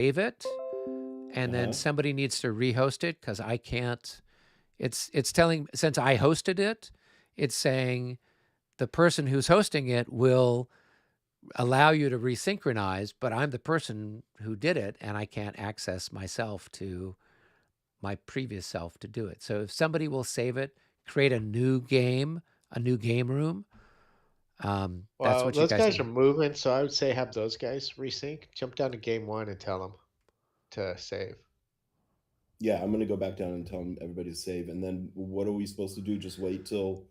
save it, and then somebody needs to rehost it because I can't. It's telling, since I hosted it, it's saying the person who's hosting it will allow you to resynchronize, but I'm the person who did it, and I can't access myself to my previous self to do it. So if somebody will save it, create a new game room, that's Well, what you those guys guys are need. moving, so I would say have those guys resync. Jump down to game one and tell them to save. Yeah, I'm gonna go back down and tell everybody to save, and then what are we supposed to do? Just wait till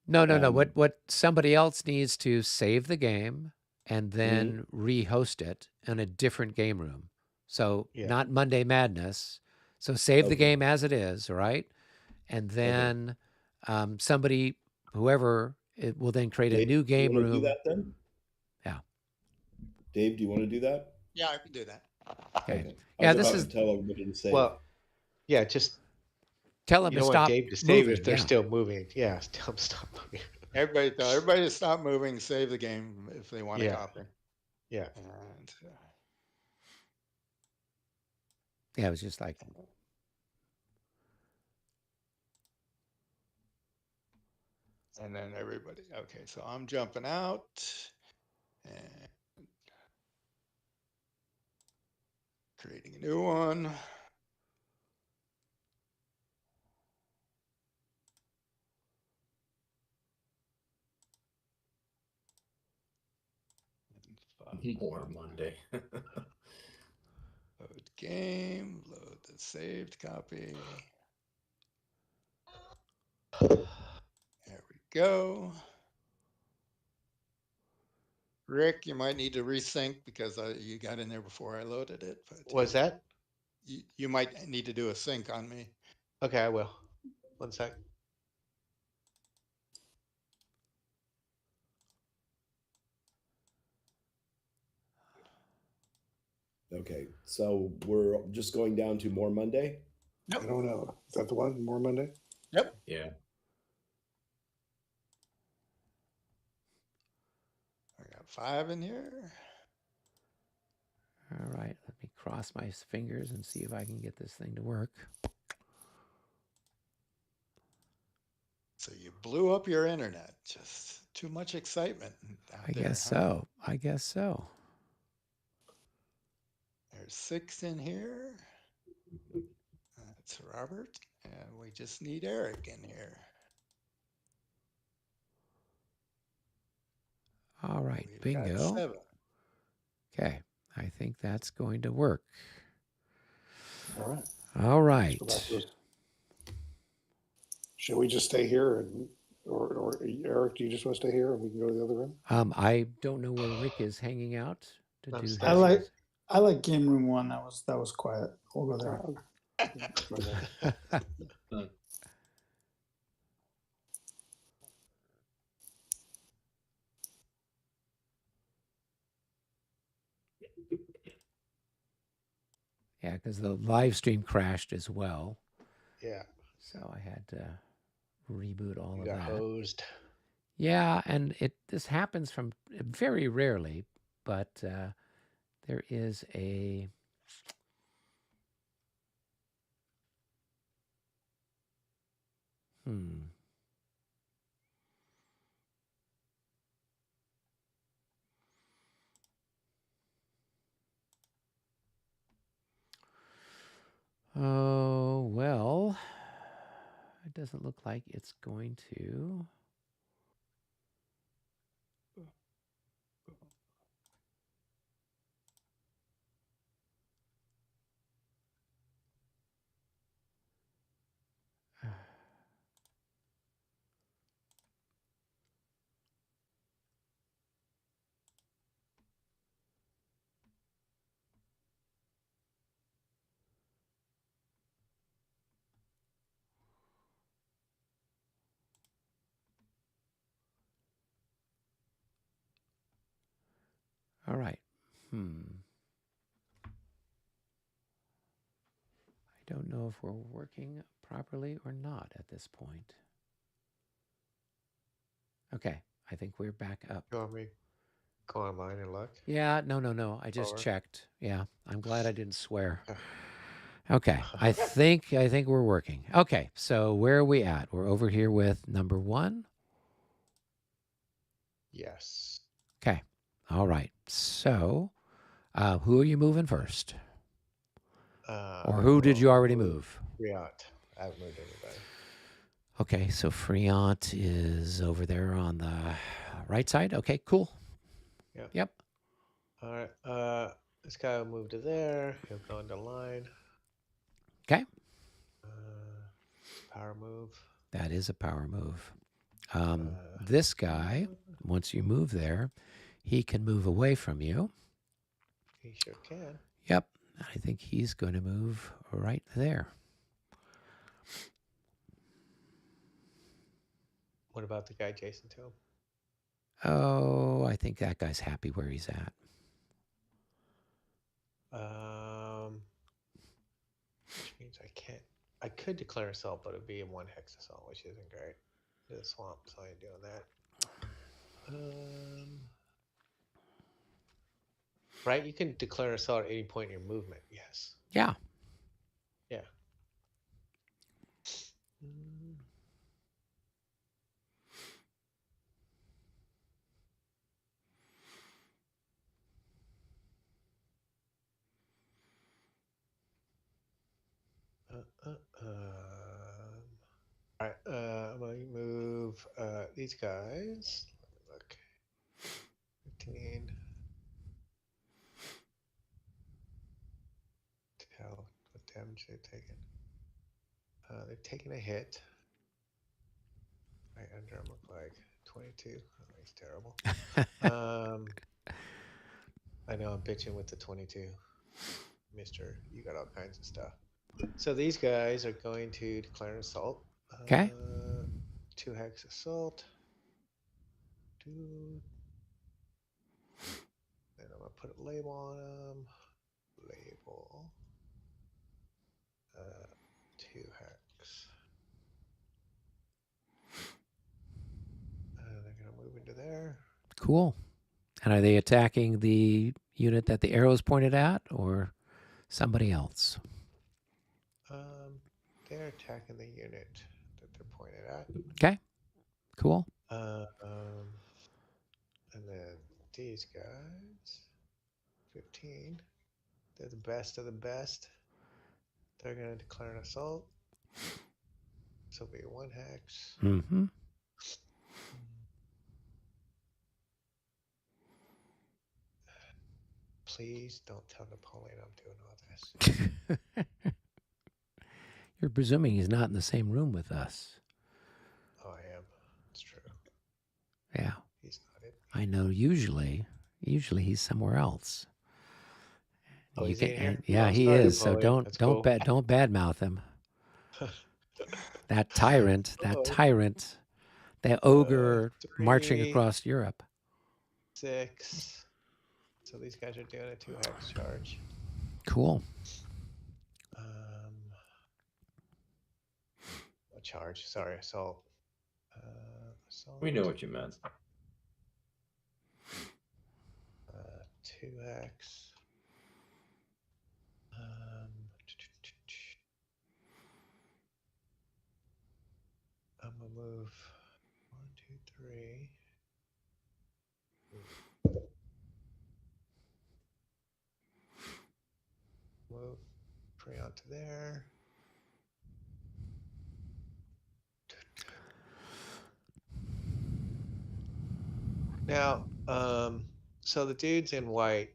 No. What somebody else needs to save the game and then rehost it in a different game room. So Yeah. not Monday Madness. So save the Okay. game as it is, right? And Okay. then somebody, whoever, it will then create a Dave, new do you game want to do room. that then? Yeah. Dave, do you want to do that? Yeah, I can do that. Okay. Okay. Yeah, I'll go this ahead is and tell everybody to save. Well, yeah, just tell them you to don't want stop Dave to save moving. if they're Yeah. still moving. Yeah, tell them stop moving. Everybody tell everybody to stop moving, save the game if they want to Yeah. copy. Yeah. Yeah. It was just like, And then everybody. Okay, so I'm jumping out and creating a new one. More Monday. Load game, load the saved copy. There we go. Rick, you might need to resync because you got in there before I loaded it. But Was that? you might need to do a sync on me. Okay, I will. 1 sec. Okay, so we're just going down to more Monday. I don't know. Is that the one? More Monday? Yep. Yeah. I got 5 in here. all right, let me cross my fingers and see if I can get this thing to work. So you blew up your internet. Just too much excitement out I there. guess so. I guess so. There's 6 in here. That's Robert. And we just need Eric in here. All right, We've got bingo. 7. Okay, I think that's going to work. All right. All right. So should we just stay here, or Eric, do you just want to stay here and we can go to the other room? I don't know where Rick is hanging out to do his. I like game room 1. That was quiet. We'll go there. Yeah, because the live stream crashed as well. Yeah. So I had to reboot all You of got that. hosed. Yeah, and this happens from very rarely, but there is a Oh, well, it doesn't look like it's going to. All right. I don't know if we're working properly or not at this point. Okay, I think we're back up. You want me? Go online and look. Yeah, no. I just Over. checked. Yeah, I'm glad I didn't swear. Okay. Okay, I think we're working. Okay, so where are we at? We're over here with number 1. Yes. Okay, all right. So, who are you moving first, or who did you already move? Riot. I haven't moved anybody. Okay, so Friant is over there on the right side. Okay, cool. Yep. All right. This guy will move to there. He'll go into line. Okay, It's a power move. that is a power move. Uh, This guy, once you move there, he can move away from you. He sure can. Yep, I think he's going to move right there. What about the guy Jason to him? Oh, I think that guy's happy where he's at. Which means I can't. I could declare assault, but it'd be a 1 hex assault, which isn't great. To the swamp, so I ain't doing that. Right, you can declare assault at any point in your movement. Yes. Yeah. Yeah. Mm. All right, I'm going to move these guys. Let me look. 15. Tell what damage they've taken. They've taken a hit. Right under them look like 22. Oh, he's terrible. I know I'm bitching with the 22. Mister, you got all kinds of stuff. So these guys are going to declare an assault. Okay. 2 hex assault. Then I'm going to put a label on them. Label. 2 hex. They're going to move into there. Cool. And are they attacking the unit that the arrow's pointed at, or somebody else? They're attacking the unit that they're pointed at. Okay. Cool. And then these guys, 15. They're the best of the best. They're going to declare an assault. This will be a 1 hex. Mm-hmm. Please don't tell Napoleon I'm doing all this. You're presuming he's not in the same room with us. Oh, I am. It's true. Yeah. He's not it. I know usually he's somewhere else. Oh, You he's can- in here? and- yeah, Oh, he sorry, is. So Napoleon. That's cool. don't badmouth him. That tyrant, that ogre marching 3, across Europe. 6. So these guys are doing a 2 hex charge. Cool. A charge. Sorry, assault. Assault. We know what you meant. 2 hex. I'm gonna move 1, 2, 3. Move Freon to there. Now, so the dudes in white,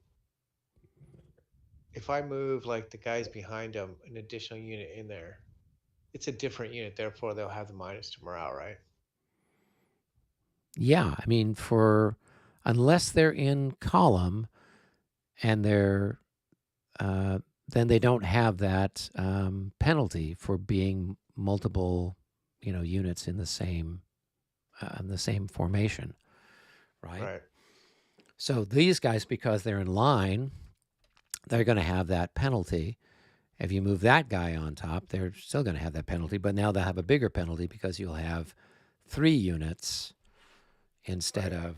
if I move like the guys behind them, an additional unit in there, it's a different unit, therefore they'll have the minus to morale, right? Yeah, I mean, unless they're in column and they're then they don't have that penalty for being multiple, units in the same formation, right? Right. So these guys, because they're in line, they're going to have that penalty. If you move that guy on top, they're still going to have that penalty, but now they'll have a bigger penalty because you'll have 3 units instead of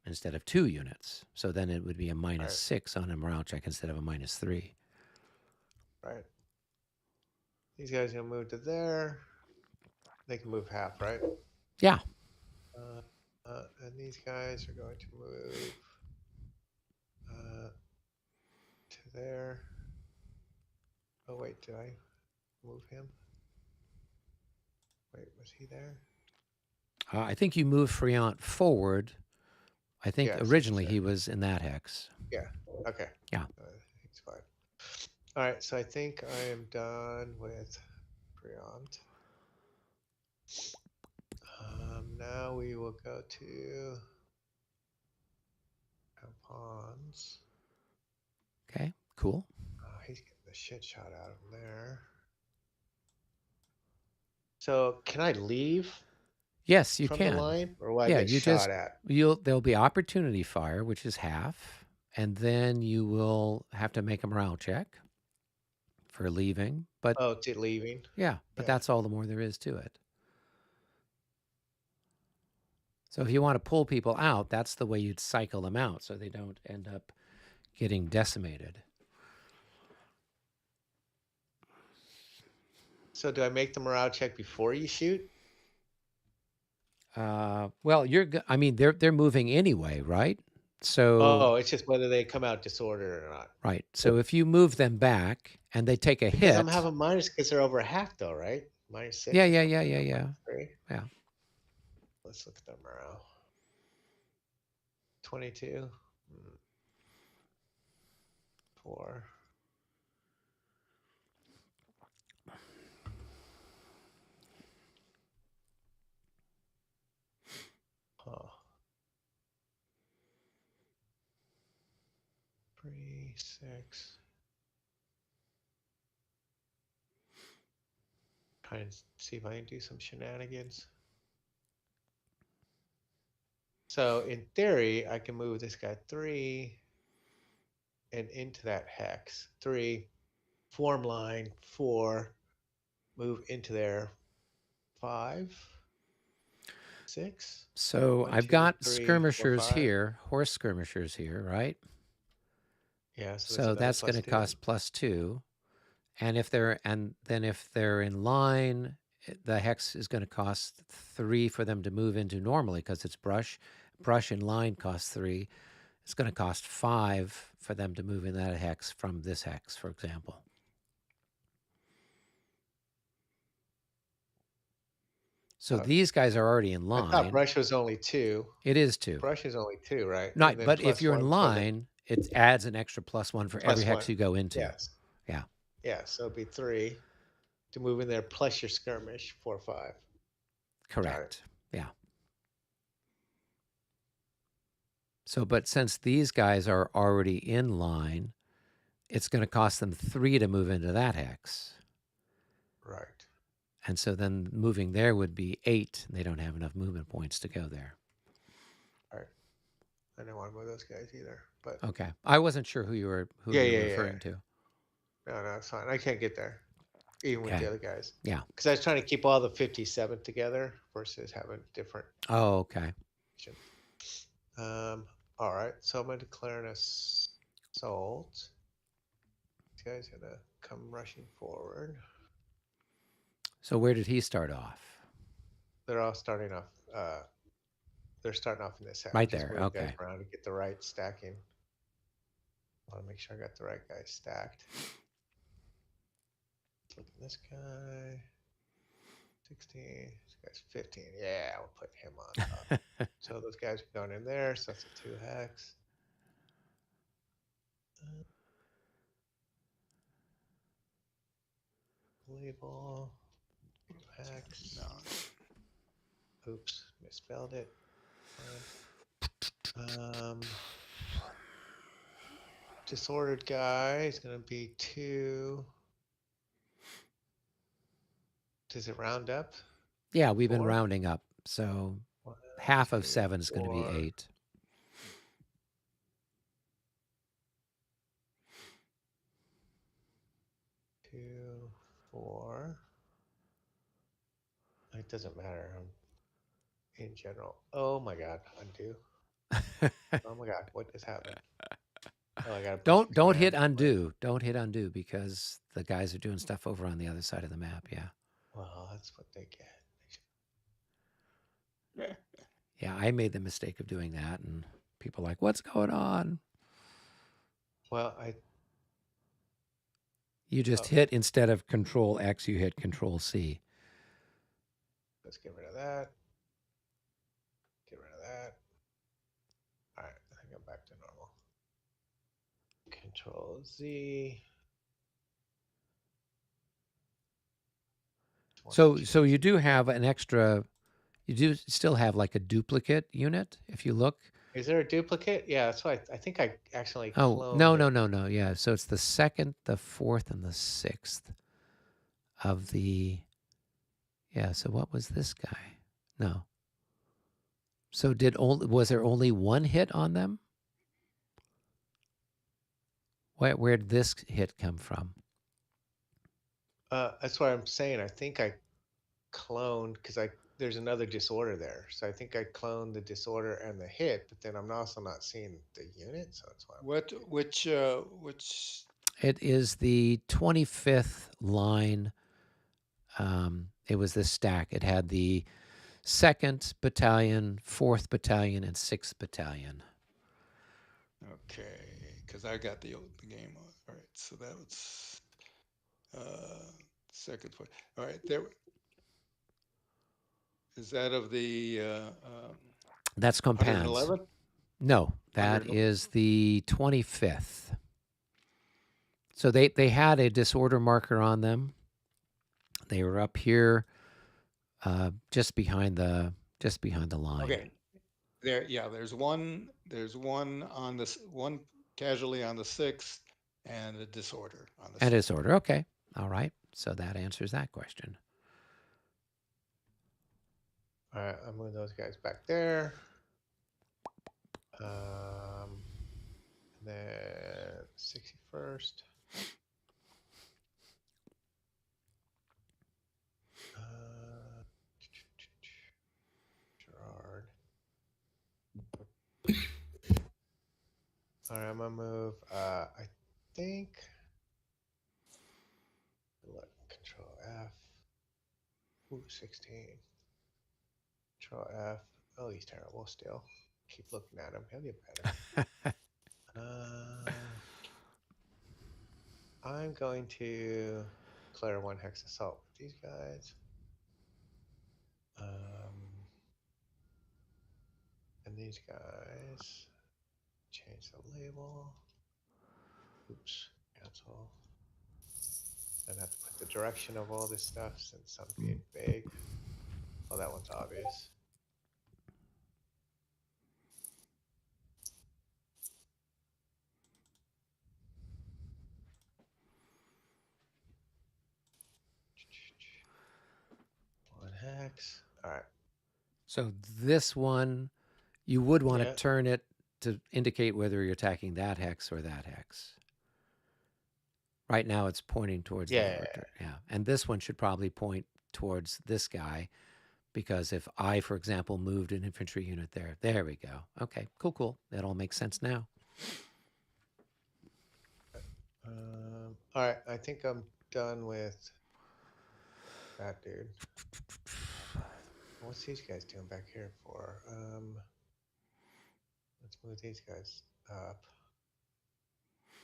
instead of 2 units. So then it would be a Right. -6 on a morale check instead of a -3. Right. These guys are gonna move to there. They can move half, right? Yeah. And these guys are going to move to there. Oh wait, did I move him? Wait, was he there? I think you moved Friant forward. I think Yes, he's originally there. he was in that hex. Yeah. Okay. Yeah. He's fine. All right. So I think I am done with Priant. Now we will go to pawns. Okay, cool. He's getting the shit shot out of him there. So can I leave Yes, you from can. the line, or will I Yeah, get you shot just at? there'll be opportunity fire, which is half, and then you will have to make a morale check for leaving. But Oh, to leaving. yeah, but Yeah. that's all the more there is to it. So if you want to pull people out, that's the way you'd cycle them out so they don't end up getting decimated. So do I make the morale check before you shoot? Well, I mean, they're moving anyway, right? So Oh, it's just whether they come out disordered or not. right. So if you move them back and they take a Because hit, I'm having minus because they're over half though, right? -6. yeah. Three. Yeah. Let's look at the morale. 22. 4. Huh. 3, 6. Try and see if I can do some shenanigans. So in theory, I can move this guy 3 and into that hex. 3, form line 4, move into there 5, 6. So 1, I've 2, got 3, 4, skirmishers 5. here, horse skirmishers here, right? Yeah, so, So that's going to cost +2. And if they're in line, the hex is going to cost 3 for them to move into normally because it's brush. Brush in line costs 3. It's going to cost 5 for them to move in that hex from this hex, for example. So these guys are already in line. I thought brush was only 2. It is 2. Brush is only 2, right? Right, And then but if plus you're in 1 for the- line, it adds an extra +1 for every plus hex 1. you go into. Yes. Yeah. Yeah, so it'd be 3 to move in there plus your skirmish 4, 5. Correct. Yeah. So, but since these guys are already in line, it's going to cost them 3 to move into that hex. Right. And so then moving there would be 8. And they don't have enough movement points to go there. Right. I didn't want to move those guys either, but Okay. I wasn't sure who you were referring to. no, it's fine. I can't get there, even with Okay. the other guys. Yeah. Because I was trying to keep all the 57 together versus having different. Oh, okay. All right. So I'm going to declare an assault. These guys are going to come rushing forward. So where did he start off? They're all starting off. They're starting off in this half. Right Just there, move okay. guys around to get the right stacking. I want to make sure I got the right guy stacked. Look at this guy. 16. This guy's 15. Yeah, we'll put him on top. So those guys are going in there. So that's a 2 hex. Label. Hex. No. Oops, misspelled it. Disordered guy is going to be 2. Does it round up? Yeah, we've been 4? rounding up. So 1, half of 2, 7 is going to be 4. 8. 2, 4. It doesn't matter in general. Oh my God, undo. Oh my god, what just happened? Oh, I got to Don't hit undo. Don't hit undo because the guys are doing stuff over on the other side of the map. Yeah. Well, that's what they get. Yeah, I made the mistake of doing that, and people are like, "What's going on?" Well, You just hit instead of Control X, you hit Control C. let's get rid of that. Get rid of that. All right, I think I'm back to normal. Control Z. So you do have an extra. You do still have like a duplicate unit if you look. Is there a duplicate? Yeah, that's why I think I actually Oh cloned no. Yeah, so it's the 2nd, the 4th, and the 6th of the. Yeah. So what was this guy? No. So was there only one hit on them? Where did this hit come from? That's what I'm saying. I think I cloned because there's another disorder there. So I think I cloned the disorder and the hit, but then I'm also not seeing the unit, so that's why. Which It is the 25th line. It was this stack. It had the 2nd Battalion, 4th Battalion, and 6th Battalion. Okay, because I got the game on. All right, so that was second point. All right, there. Is that of the That's Compands. 111? No, that 100 is the 25th. So they had a disorder marker on them. They were up here, just behind the line. Okay, there's one on this one casualty on the 6th and a disorder on the And 6th. disorder. Okay, all right. So that answers that question. All right, I'm moving those guys back there. And then 61st. Gerard. All right, I'm gonna move. I think. Look, Control F. Ooh, 16. Control F. Oh, he's terrible still. Keep looking at him. He'll get better. I'm going to declare 1 hex assault with these guys. And these guys. Change the label. Oops, cancel. Then I have to put the direction of all this stuff since I'm being vague. Oh, that one's obvious. One hex. All right. So this one, you would want to Yeah. turn it to indicate whether you're attacking that hex or that hex. Right now it's pointing towards the lower. Yeah. And this one should probably point towards this guy because if I, for example, moved an infantry unit there we go. Okay, cool. That all makes sense now. All right. I think I'm done with that dude. What's these guys doing back here for? Let's move these guys up.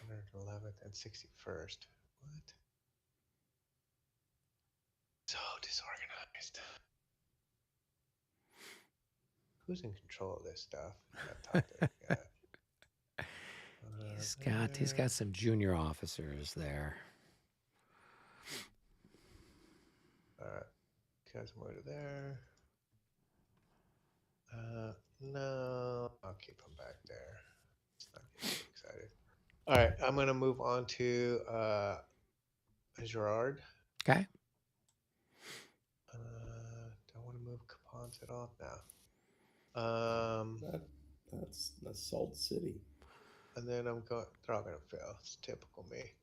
111th and 61st. What? So disorganized. Who's in control of this stuff? He's got some junior officers there. All right, guys, more to there. No, I'll keep him back there. It's not getting too excited. All right, I'm gonna move on to Gerard. Okay. Don't want to move Capons at all now. That's Salt City. And then I'm going. They're all gonna fail. It's typical me.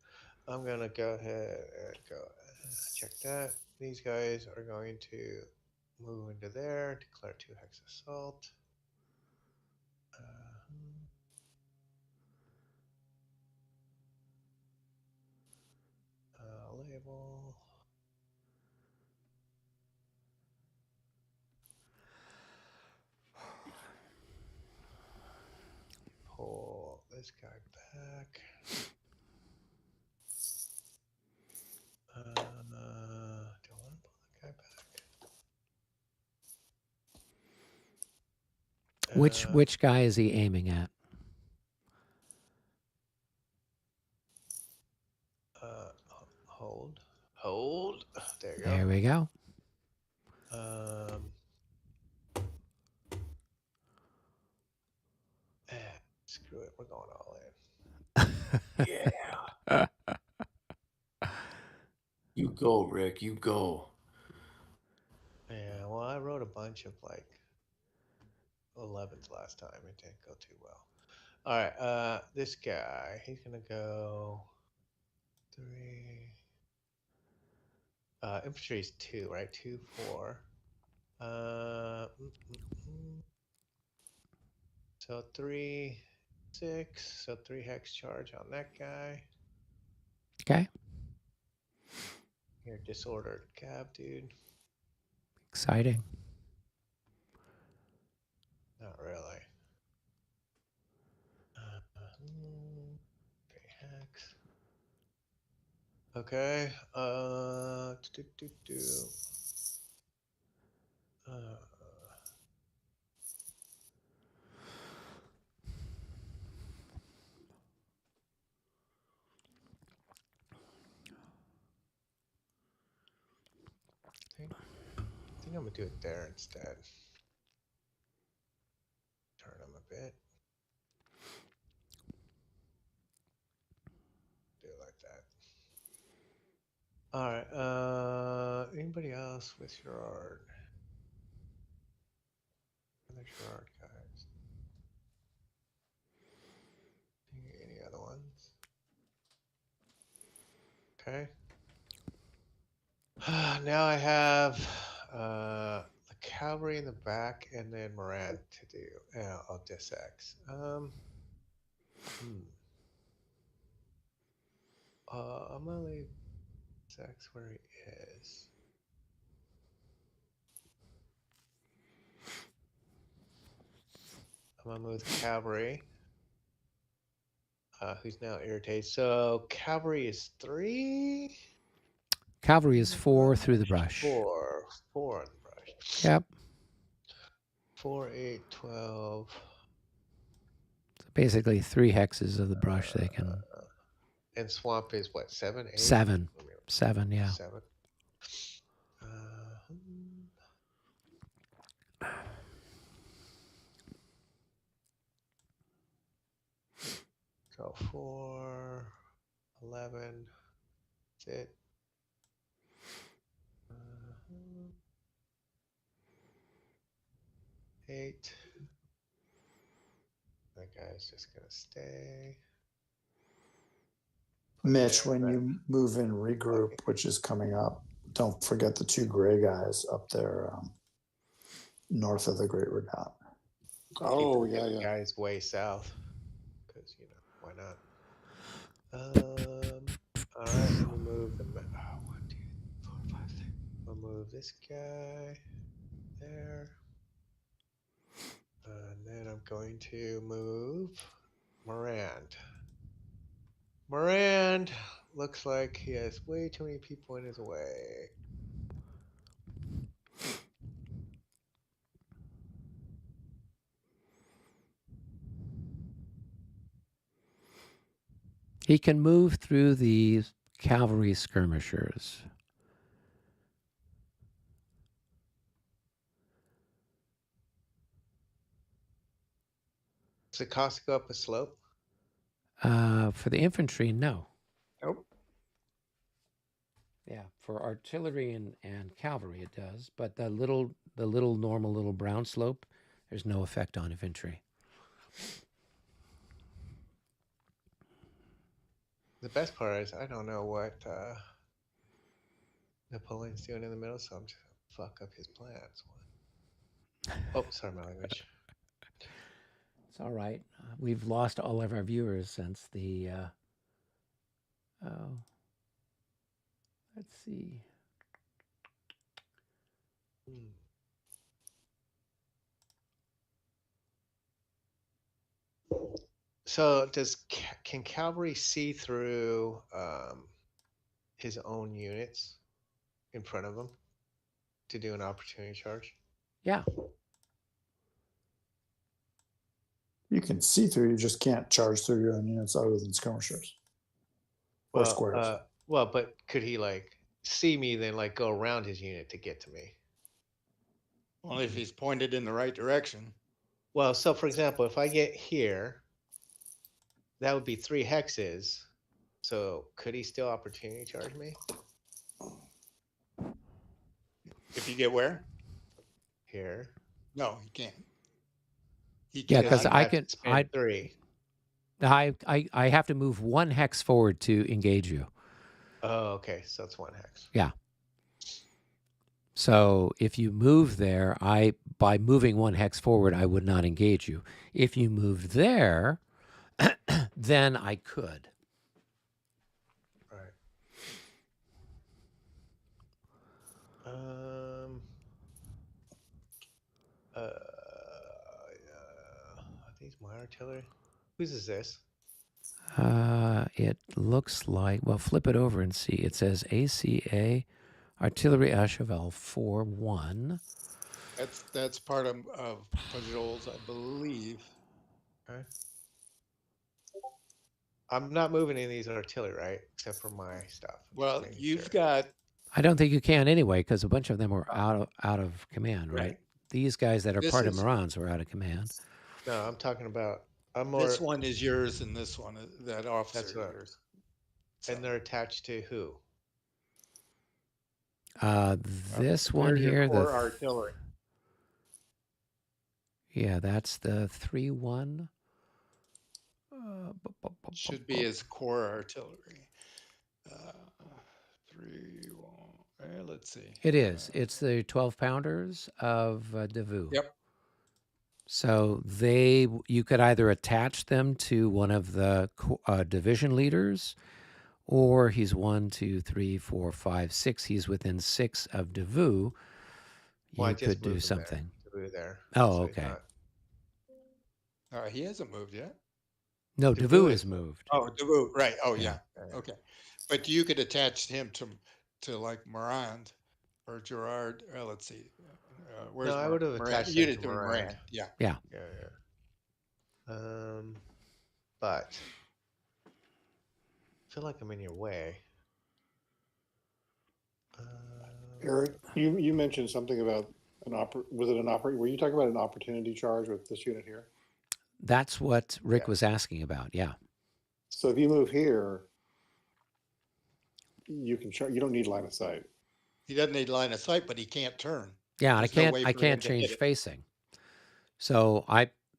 I'm gonna go ahead and go check that. These guys are going to move into there. Declare 2 hex assault. table. Pull this guy back. Do I want to pull the guy back? Which guy is he aiming at? Hold. There you go. There we go. Screw it. We're going all in. Yeah. You go, Rick. You go. Yeah, well, I wrote a bunch of like 11s last time. It didn't go too well. All right, this guy, he's gonna go 3. Infantry is 2, right? 2, 4. So 3, 6. So 3 hex charge on that guy. Okay. You're disordered cab, dude. Exciting. Not really. 3 hex. Okay. I think I'm gonna do it there instead. Turn them a bit. Do it like that. All right. Anybody else with Gerard? Other Gerard guys? Any other ones? Okay. Now I have the cavalry in the back and then Moran to do. I'll dis-X. I'm gonna leave dis-X where he is. I'm gonna move the cavalry. Who's now irritated. So cavalry is 3. Cavalry is 4 through the brush. 4 in the brush. Yep. 4, 8, 12. So basically 3 hexes of the brush they can. And swamp is what, 7, 8? 7. 7, yeah. 7. So 4, 11. That's it. 8. That guy's just gonna stay. Mitch, when you move in regroup, which is coming up, don't forget the 2 gray guys up there north of the Great Redoubt. Oh, Keep yeah, the yeah. guys way south, because why not? All right, let me move the. 1, 2, 4, 5, 6. I'll move this guy there, and then I'm going to move Morand. Morand looks like he has way too many people in his way. He can move through the cavalry skirmishers. Does it cost to go up a slope? For the infantry, no. Nope. Yeah, for artillery and cavalry it does, but the normal little brown slope, there's no effect on infantry. The best part is I don't know what Napoleon's doing in the middle, so I'm just gonna fuck up his plans. Oh, sorry, my language. It's all right. We've lost all of our viewers since the. Oh, let's see. Hmm. So can cavalry see through his own units in front of him to do an opportunity charge? Yeah. You can see through, you just can't charge through your own units other than skirmishers or Well, squares. well, but could he like see me then like go around his unit to get to me? Only if he's pointed in the right direction. Well, so for example, if I get here, that would be 3 hexes. So could he still opportunity charge me If you get where? here? No, he can't. He Yeah, Because because he'd I have to can. spend 3. I have to move 1 hex forward to engage you. Oh, okay. So it's 1 hex. Yeah. So if you move there, by moving 1 hex forward, I would not engage you. If you moved there, then I could. Right. Are these my artillery? Whose is this? It looks like, well, flip it over and see. It says ACA Artillery Acheval 4-1. That's part of Pajol's, I believe. Okay. I'm not moving any of these artillery, right? Except for my stuff. I'm just Well, making you've sure. got I don't think you can anyway, because a bunch of them were out of command, right? Right. These guys that are This part of is- Morans were out of command. No, I'm talking about. I'm more. this one is yours, and this one, that officer That's is what- yours. And they're attached to who? This one They're your here, core artillery. yeah, that's the 3-1. Should be his core artillery. 3-1. Let's see. It is. It's the 12 pounders of Devu. Yep. So you could either attach them to one of the division leaders, or he's 1, 2, 3, 4, 5, 6. He's within 6 of Devu. Well, I You just could do moved them there. something. Devu there. Oh, So he's okay. not- He hasn't moved yet. No, Devu Devu is is moved. Oh, Devu, right. Oh, Yeah. yeah. Okay. But you could attach him to like Morand or Gerard. Let's see. Where's No, I would have Morand? attached You'd him have to done Morand. Yeah. Yeah. But I feel like I'm in your way. Eric, you mentioned something about was it an were you talking about an opportunity charge with this unit here? That's what Rick Yeah. was asking about. Yeah. So if you move here, you can you don't need line of sight. He doesn't need line of sight, but he can't turn. Yeah, There's no way I for him can't to hit change it. facing. So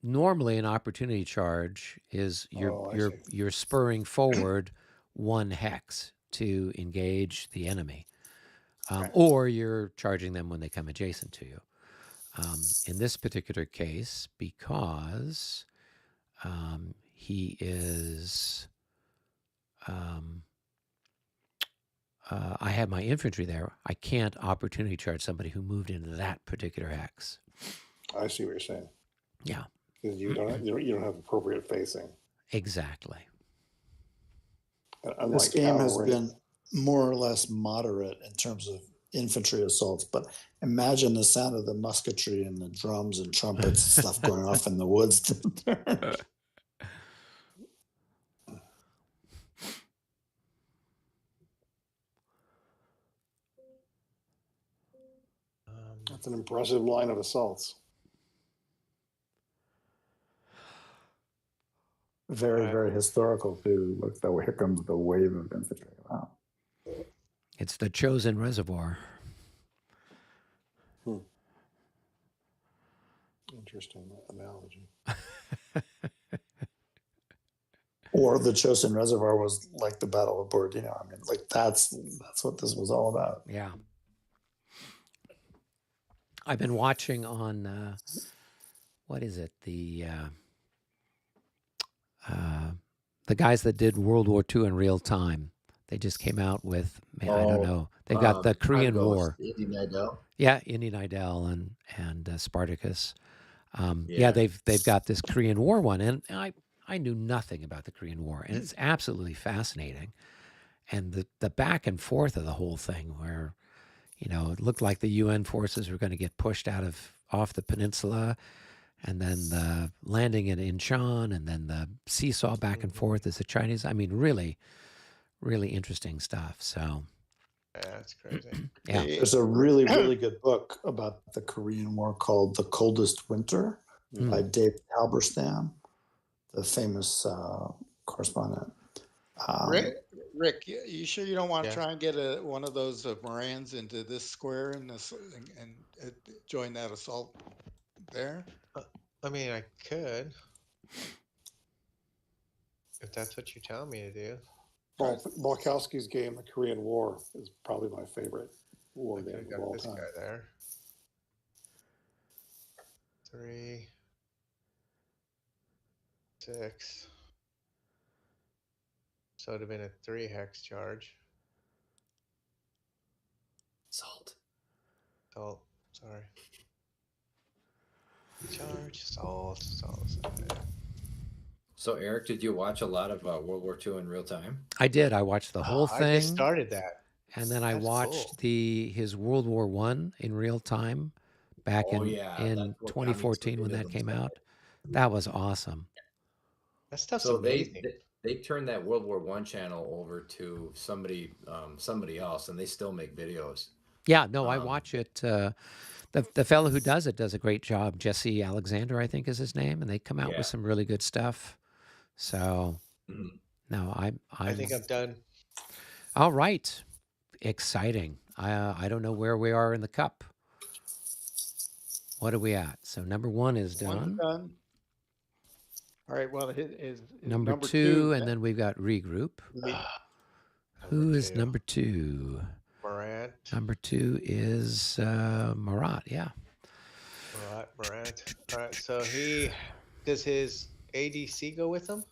normally an opportunity charge is Oh, I see. you're spurring forward 1 hex to engage the enemy, Right. or you're charging them when they come adjacent to you. In this particular case, because he is, I have my infantry there. I can't opportunity charge somebody who moved into that particular hex. I see what you're saying. Yeah, Because you don't have appropriate facing. exactly. Unlike This game has cavalry. been more or less moderate in terms of infantry assaults, but imagine the sound of the musketry and the drums and trumpets and stuff going off in the woods. That's an impressive line of assaults. Very, Right. very historical too. Look, though, here comes the wave of infantry. Wow. It's the chosen reservoir. Interesting analogy. Or the Chosin Reservoir was like the Battle of Borodino. I mean, like that's what this was all about. Yeah. I've been watching on what is it? The guys that did World War II in real time. They just came out with, I don't Oh. know, They've got the I'd Korean go with War. Indy Nidell. Yeah, Indy Nidell and Spartacus. Yeah. They've got this Korean War one, and I knew nothing about the Korean War, and it's absolutely fascinating. And the back and forth of the whole thing, where it looked like the UN forces were going to get pushed off the peninsula, and then the landing in Incheon, and then the seesaw back and forth as the Chinese. I mean, really, really interesting stuff. So, Yeah, that's crazy. yeah. There's a really, really good book about the Korean War called The Coldest Winter by David Halberstam, the famous correspondent. Rick, you sure you don't want to Yeah. try and get one of those Morans into this square and join that assault there? I mean, I could. If that's what you're telling me to do. Balkowski's game, The Korean War, is probably my favorite war I game could've of got all this time. guy there. 3, 6. So it'd have been a 3 hex charge. Salt. Salt. Sorry. Charge. Salt. So, Eric, did you watch a lot of World War II in real time? I did. I watched the whole I thing. just started that. And then I That's watched cool. his World War I in real time back Oh, in yeah, in that's what got me 2014 when into that them came so out. That was awesome. That stuff's So amazing. they turned that World War I channel over to somebody else, and they still make videos. Yeah, no, I watch it. The fellow who does it does a great job. Jesse Alexander, I think, is his name, and they come out Yeah. with some really good stuff. So, Mhm. no, I think I'm done. all right. Exciting. I don't know where we are in the cup. What are we at? So number 1 is One's done. done. All right. Well, is Number number 2, and then we've got regroup. Who is 2. number 2? Morant. Number 2 is Marat. Yeah. Morant. All right. So does his ADC go with him?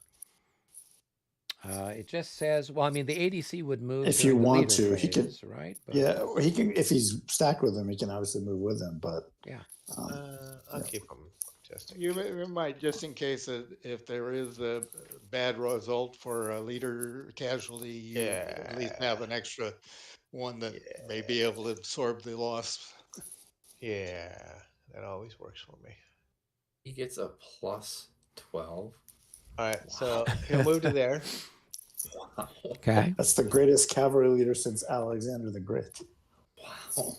It just says, well, I mean, the ADC would move If during you the want leader to, he can. phase, right? But, Yeah, he can. If he's stacked with him, he can obviously move with him. But yeah. I'll keep him just in you case. might, just in case if there is a bad result for a leader casualty, you at least have an extra one that may be able to absorb the loss. Yeah, that always works for me. He gets a +12. All right, so he'll move to there. Wow. Okay. that's the greatest cavalry leader since Alexander the Great. Wow.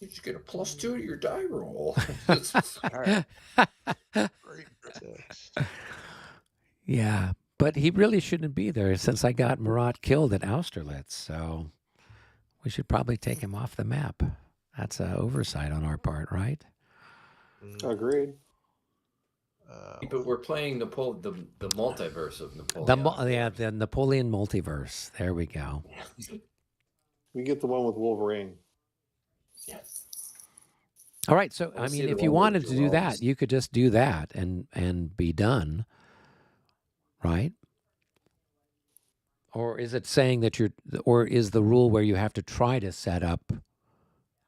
You just get a +2 to your die roll. All right. Yeah, but he really shouldn't be there since I got Marat killed at Austerlitz. So we should probably take him off the map. That's an oversight on our part, right? Agreed. But we're playing the multiverse of Napoleon. The Napoleon multiverse. There we go. We get the one with Wolverine. Yes. All right. So, I I see mean, the if you one with wanted to do that, Jerome. you could just do that and be done, right? Or is it saying that or is the rule where you have to try to set up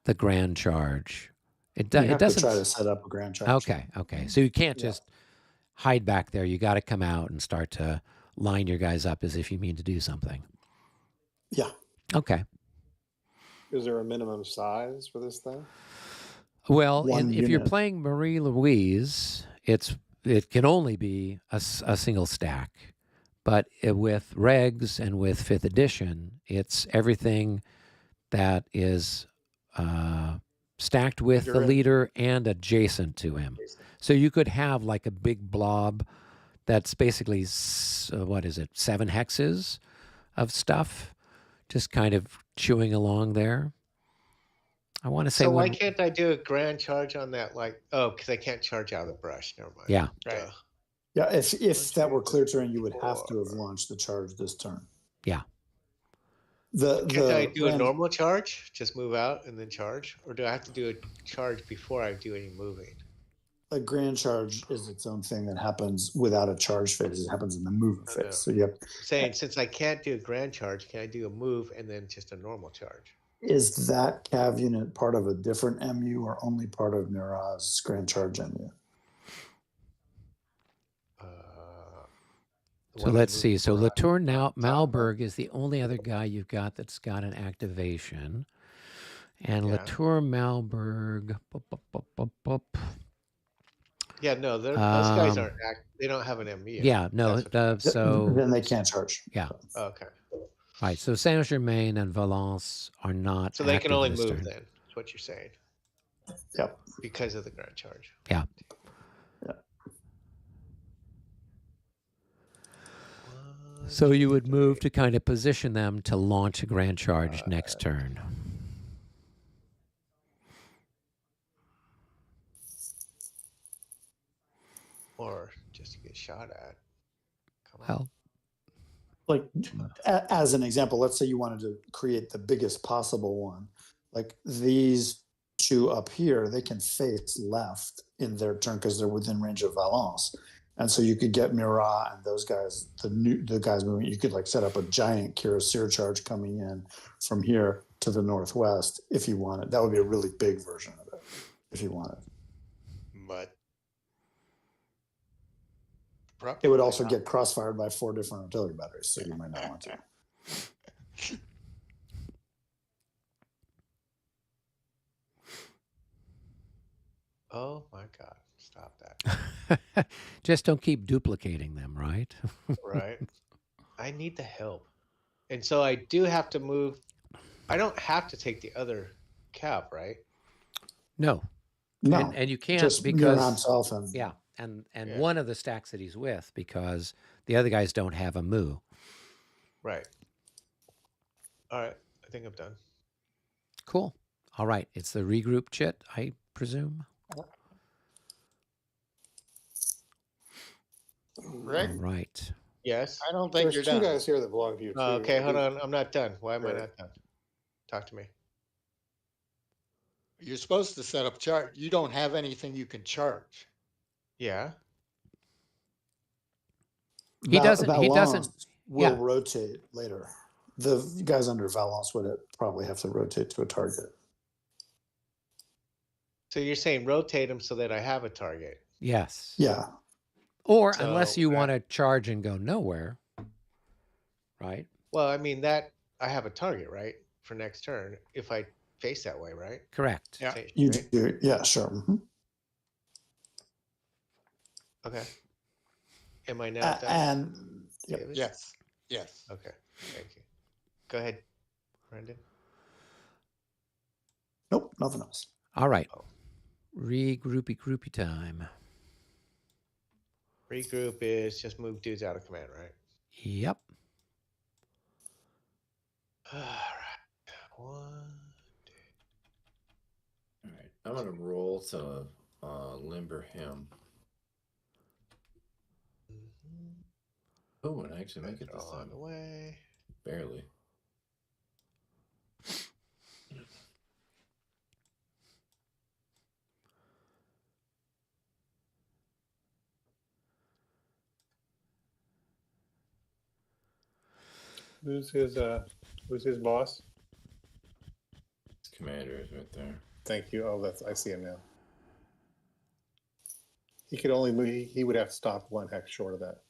the grand charge? It You have doesn't to try to set up a grand charge. Okay. So you can't Yeah. just hide back there. You got to come out and start to line your guys up as if you mean to do something. Yeah. Okay. Is there a minimum size for this thing? Well, One if you're unit. playing Marie Louise, it can only be a single stack. But with regs and with 5th edition, it's everything that is stacked with the leader and adjacent to him. So you could have like a big blob that's basically, 7 hexes of stuff, just kind of chewing along there. I want to say So why can't I do a grand charge on that? Because I can't charge out of the brush. Never mind. Yeah. Right. Yeah, if that were clear terrain, you would have to have 4. launched the charge this turn. Yeah. Can't I do a normal charge? Just move out and then charge? Or do I have to do a charge before I do any moving? a grand charge is its own thing that happens without a charge phase. It happens in the movement I know. phase. So you have, Saying since I can't do a grand charge, can I do a move and then just a normal charge? is that cav unit part of a different MU or only part of Miraz's grand charge MU? So let's see. So Latour now Malberg is the only other guy you've got that's got an activation. And Latour Malberg. Yeah, no, those guys aren't they don't have an MU. Yeah, no. So then they can't charge. Yeah. Okay. Right. So Saint Germain and Valence are not. So they can only this move turn. then. Is what you're saying? Yep. Because of the grand charge. Yeah. So you would move to kind of position them to launch a grand charge next turn. Or just to get shot at. Well, like as an example, let's say you wanted to create the biggest possible one. Like these two up here, they can face left in their turn because they're within range of Valence. And so you could get Murat and those guys, the guys moving. You could like set up a giant Cuirassier charge coming in from here to the northwest if you wanted. That would be a really big version of it if you wanted. But it would also get crossfired by 4 different artillery batteries, so you might not want to. Oh my God. Stop that. Just don't keep duplicating them, right? Right. I need the help. And so I do have to move. I don't have to take the other cap, right? No. No. And you can't just because himself and yeah. And one of the stacks that he's with because the other guys don't have a moo. Right. All right. I think I'm done. Cool. All right. It's the regroup chit, I presume. Rick? All right. Yes. I don't think There's you're two done. guys here that belong to you. Too. Okay, hold on. I'm not done. Why am I Right. not done? Talk to me. You're supposed to set up charge. You don't have anything you can charge. Yeah. He doesn't. Will rotate later. The guys under Valence would probably have to rotate to a target. So you're saying rotate them so that I have a target. Yes. Yeah. Or So, unless you want to charge and go nowhere, right? Well, I mean that I have a target, right, for next turn if I face that way, right? Correct. Yeah. You do. Yeah, sure. Mm-hmm. Okay. Am I now done? And Davis? Yes. Yes. Okay. Thank you. Go ahead, Brendan. nope, nothing else. All right. Groupy time. Regroup is just move dudes out of command, right? Yep. All right. 1, 2. All right. I'm gonna roll to limber him. Oh, and I actually make it this On time. the way. Barely. Who's his boss? His commander is right there. Thank you. Oh, I see him now. He could only move. He would have to stop 1 hex short of that.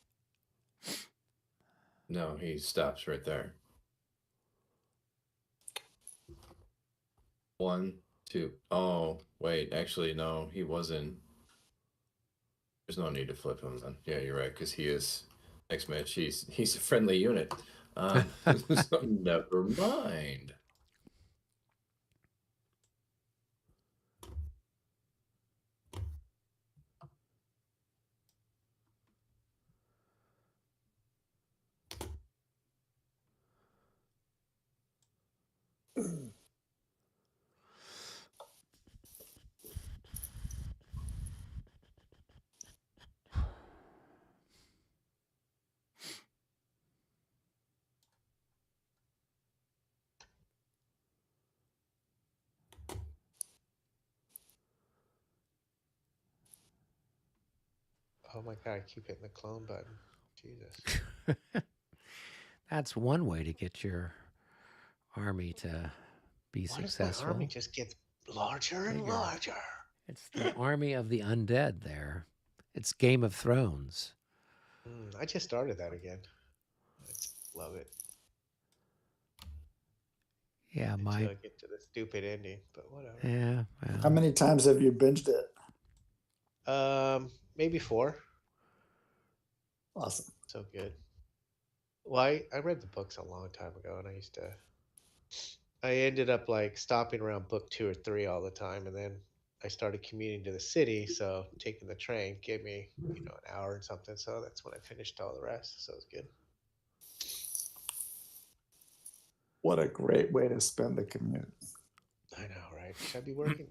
No, he stops right there. 1, 2. Oh, wait. Actually, no, he wasn't. There's no need to flip him then. Yeah, you're right, because he is next match. He's a friendly unit. So never mind. Oh my god! I keep hitting the clone button. Jesus. That's one way to get your army to be Why does my successful. army just get larger and Bigger. larger? It's the army of the undead there. It's Game of Thrones. I just started that again. I love it. Yeah, Until I get to the stupid ending, but whatever. Yeah. Well, How many times have you binged it? Maybe 4. Awesome. So good. Well, I read the books a long time ago, and I ended up like stopping around book 2 or 3 all the time, and then I started commuting to the city, so taking the train gave me, an hour and something. So that's when I finished all the rest. So it was good. What a great way to spend the commute. I know, right? Should I be working?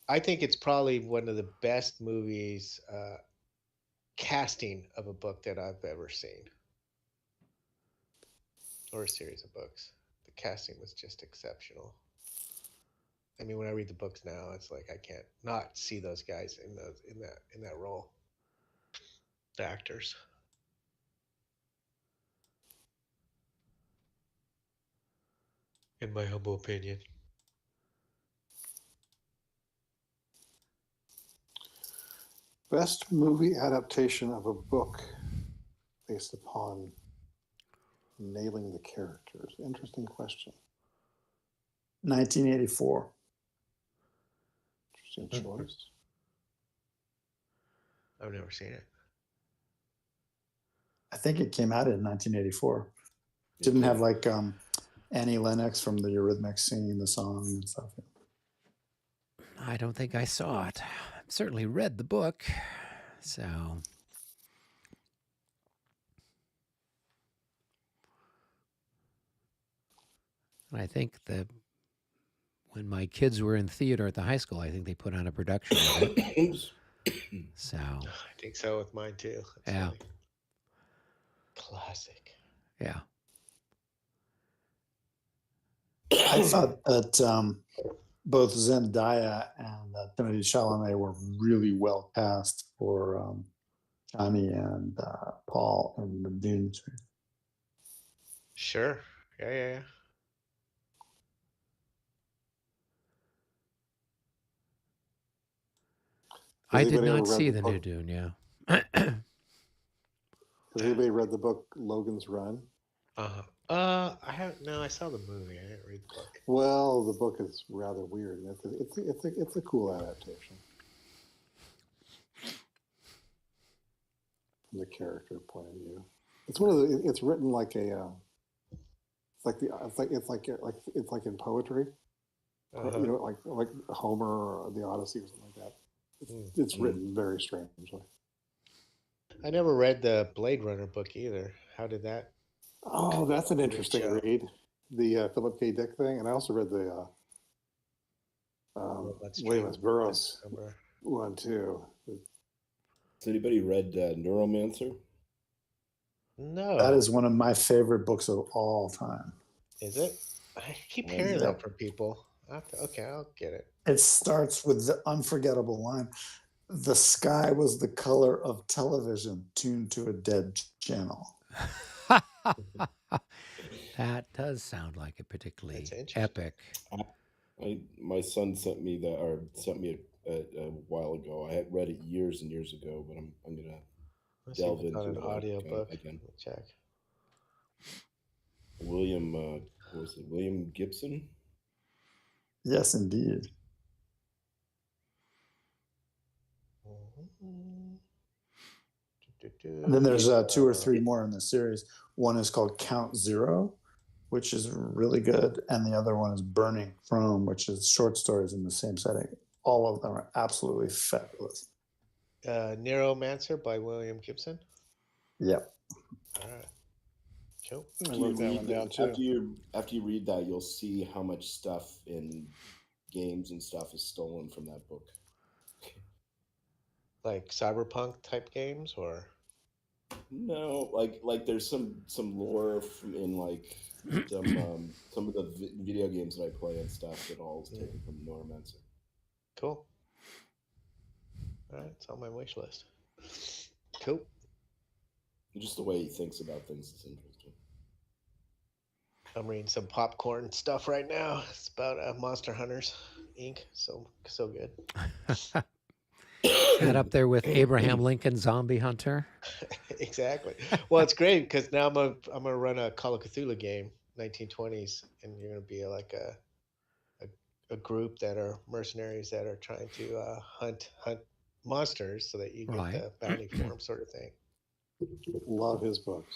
I think it's probably one of the best movies, casting of a book that I've ever seen, or a series of books. The casting was just exceptional. I mean, when I read the books now, it's like I can't not see those guys in that role. The actors. In my humble opinion. Best movie adaptation of a book based upon nailing the characters. Interesting question. 1984. Interesting choice. I've never seen it. I think it came out in 1984. Didn't have like Annie Lennox from the Eurythmics singing the song and stuff. I don't think I saw it. I've certainly read the book, so. And I think when my kids were in theater at the high school, I think they put on a production of it. So. I think so with mine too. That's yeah. funny. Classic. Yeah. I thought that both Zendaya and Timothée Chalamet were really well cast for Johnny and Paul in the Dune series. Sure. Yeah. I did not see the new Dune, yeah. Has anybody read the book Logan's Run? I haven't. No, I saw the movie. I didn't read the book. Well, the book is rather weird. It's a cool adaptation from the character point of view. It's one of the. It's written like a. It's like in poetry. Like Homer or the Odyssey or something like that. It's written very strangely. I never read the Blade Runner book either. How did that? Oh, that's an interesting read. The Philip K. Dick thing, and I also read the William Burroughs one too. Has anybody read Neuromancer? No. That is one of my favorite books of all time. Is it? I keep hearing that from people. Okay, I'll get it. It starts with the unforgettable line: "The sky was the color of television tuned to a dead channel." That does sound like a particularly epic. My son sent me a while ago. I had read it years and years ago, but I'm gonna delve into an audio book again. Check. William, what was it? William Gibson? Yes, indeed. And then there's 2 or 3 more in the series. One is called Count Zero, which is really good, and the other one is Burning Chrome, which is short stories in the same setting. All of them are absolutely fabulous. Neuromancer by William Gibson. Yep. All right. Cool. I wrote that one down too. After you read that, you'll see how much stuff in games and stuff is stolen from that book. Like cyberpunk type games, or No, like there's some lore in like some of the video games that I play and stuff that all is taken from Neuromancer. Cool. All right, it's on my wish list. Cool. Just the way he thinks about things is interesting. I'm reading some popcorn stuff right now. It's about Monster Hunters Inc. So good. That up there with Abraham Lincoln Zombie Hunter. Exactly. Well, it's great because now I'm gonna run a Call of Cthulhu game, 1920s, and you're gonna be like a group that are mercenaries that are trying to hunt monsters so that you get Right. the bounty for them, sort of thing. Love his books.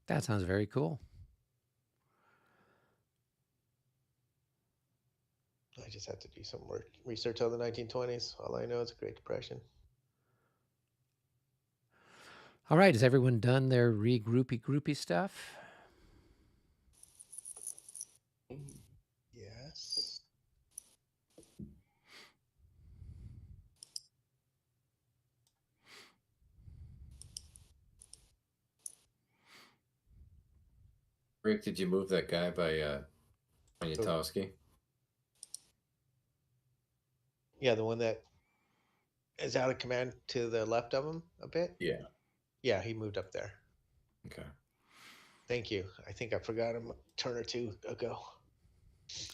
That sounds very cool. I just have to do some research on the 1920s. All I know is the Great Depression. All right, has everyone done their groupy stuff? Yes. Rick, did you move that guy by Poniatowski? Yeah, the one that is out of command to the left of him a bit. Yeah. Yeah, he moved up there. Okay. Thank you. I think I forgot him a turn or two ago.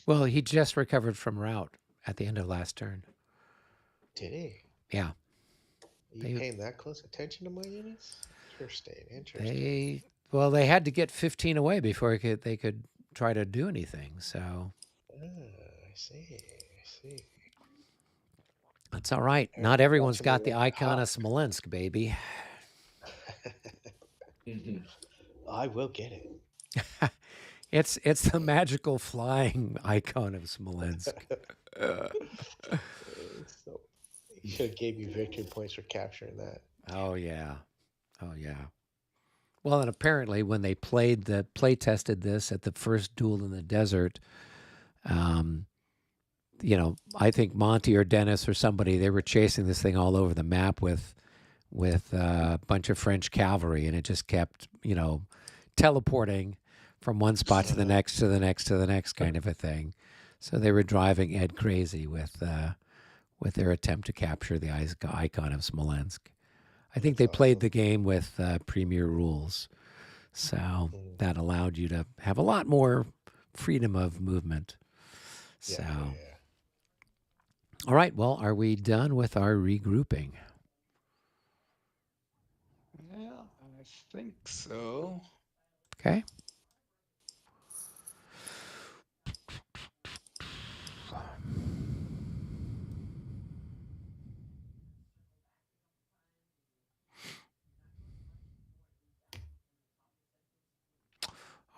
Well, he just recovered from rout at the end of last turn. Did he? Yeah. Are you paying that close attention to my units? Interesting. They had to get 15 away before they could try to do anything. So. I see. That's all right. Not everyone's got the icon of Smolensk, baby. I will get it. It's the magical flying icon of Smolensk. You should have gave me victory points for capturing that. Oh yeah. Well, and apparently when they play tested this at the first duel in the desert, I think Monty or Dennis or somebody, they were chasing this thing all over the map with a bunch of French cavalry, and it just kept, teleporting from one spot to the next, to the next, to the next kind of a thing. So they were driving Ed crazy with their attempt to capture the icon of Smolensk. I think they played the game with premier rules, so that allowed you to have a lot more freedom of movement. So, all right. Well, are we done with our regrouping? Yeah, I think so. Okay.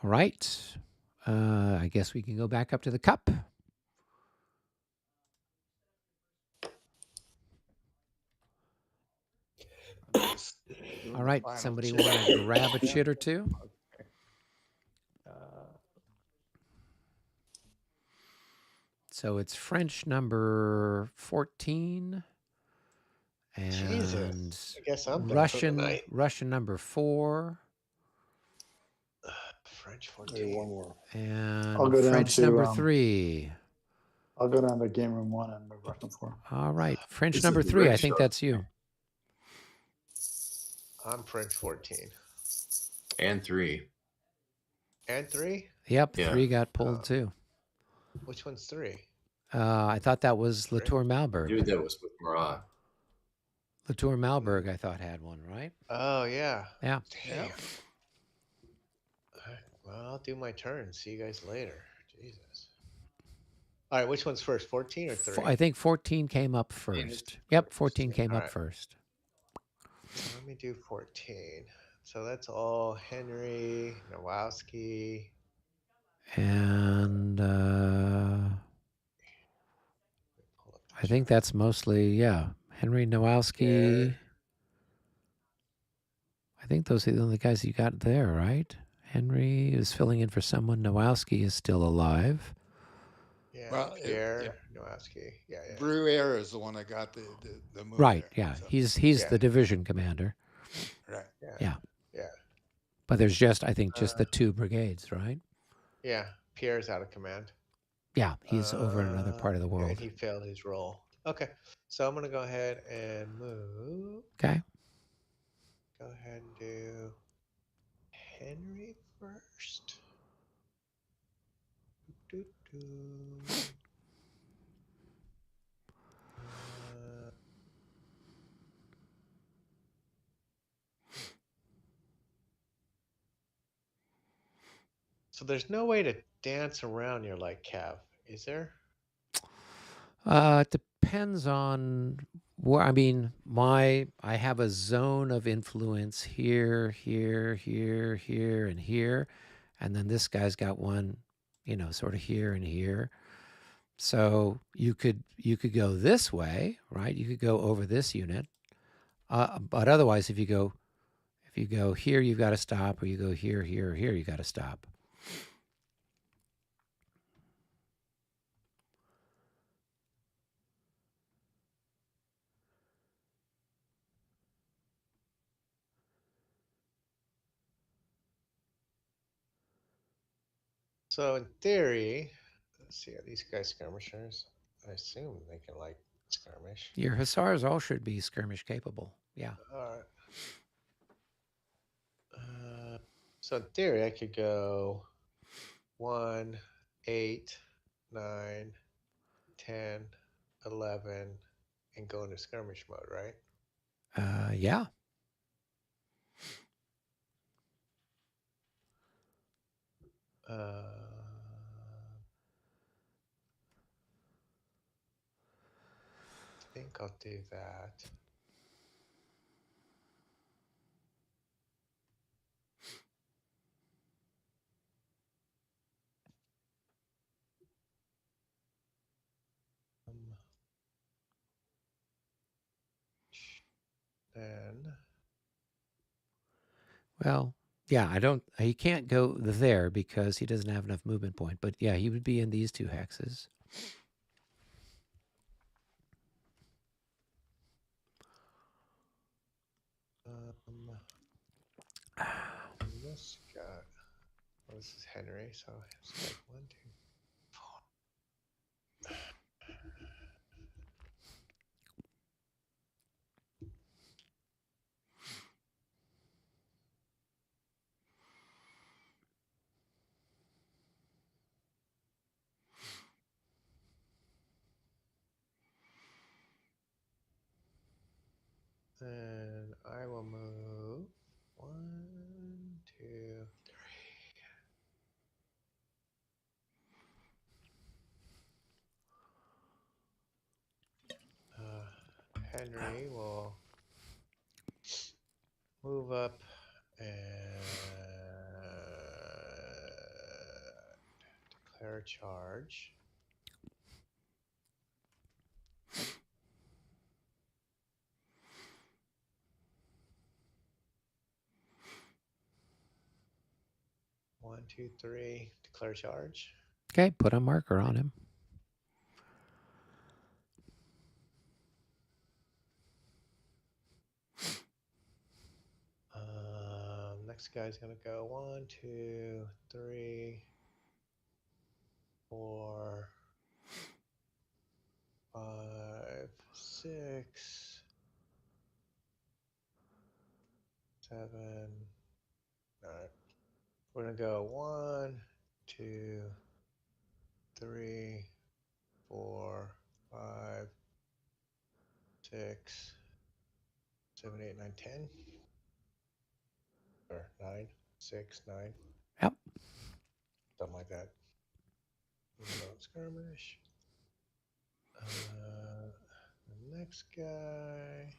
All right. I guess we can go back up to the cup. All right. Somebody want to grab a chit or two? Okay. So it's French number 14 and Jesus. I guess I'm Russian number 4. French Maybe 14. one more. And I'll go French down to, number 3. I'll go down to game room 1 and move Russian 4. All right. French This number is the 3. red I think shirt. that's you. I'm French 14. And 3. And 3? Yep. Yeah. 3 got pulled too. Which one's 3? I thought that was Latour Malberg. Dude, that was with Marat. Latour Malberg, I thought, had one, right? Oh, yeah. Yeah. Damn. Well, I'll do my turn. See you guys later. Jesus. All right, which one's first, 14 or 3? I think 14 came up first. Yep, 14 came up first. Let me do 14. So that's all Henry, Nowowski. And I think that's mostly, Henry Nowowski. Yeah. I think those are the only guys you got there, right? Henry is filling in for someone. Nowowski is still alive. Yeah, Well, Pierre, Nowowski. Yeah. Bruyere is the one that got the move. Right, there, yeah. so. He's the division commander. Right. Yeah. Yeah. But there's just, I think, just the 2 brigades, right? Yeah. Pierre's out of command. Yeah, he's over in another part of the And world. he failed his roll. Okay. So I'm going to go ahead and move. Okay. Go ahead and do Henry first. Doo, doo, doo. So there's no way to dance around your light cav, is there? It depends on where. I mean, I have a zone of influence here, here, here, here, and here, and then this guy's got one, sort of here and here. So you could go this way, right? You could go over this unit, but otherwise, if you go here, you've got to stop, or you go here, here, here, you got to stop. So in theory, let's see, are these guys skirmishers? I assume they can skirmish. Your hussars all should be skirmish capable. Yeah. All right. So in theory, I could go 1, 8, 9, 10, 11, and go into skirmish mode, right? Yeah. I think I'll do that. Then Well, yeah, he can't go there because he doesn't have enough movement point. But yeah, he would be in these 2 hexes. this guy. Well, this is Henry, so it's like 1, 2, 4. Then I will move 1, 2, 3. Henry will move up and declare a charge. One, two, three, declare charge. Okay, put a marker on him. Next guy's gonna go 1, 2, 3, 4, 5, 6, 7. All right. We're gonna go 1, 2, 3, 4, 5, 6, 7, 8, 9, 10. Or 9, 6, 9. Yep. Something like that. Skirmish. The next guy.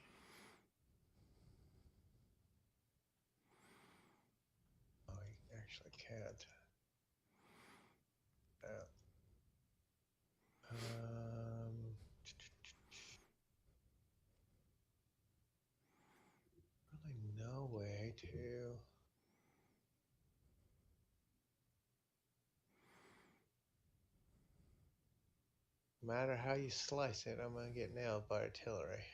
Oh, he actually can't. Really no way to. No matter how you slice it, I'm gonna get nailed by artillery.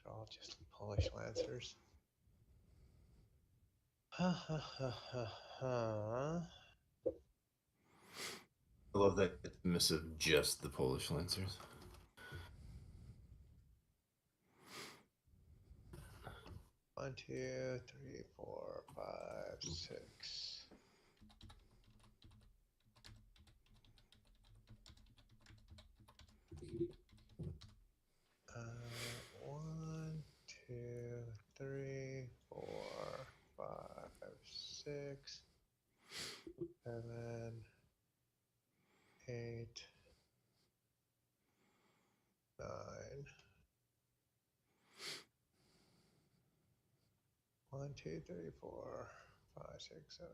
They're all just Polish Lancers. Ha ha ha ha ha. I love that missive, just the Polish Lancers. One, two, three, 4, 5, 6. One, two, three, 4, 5, 6, 7, 8, 9. 1, 2, 3, 4, 5, 6, 7,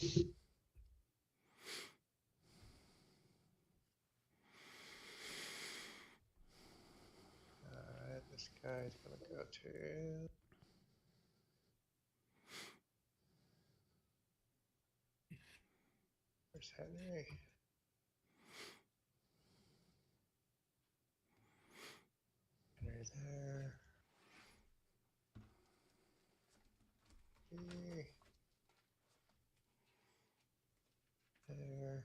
8. Alright, this guy's gonna go to. Where's Henry? Henry there. There.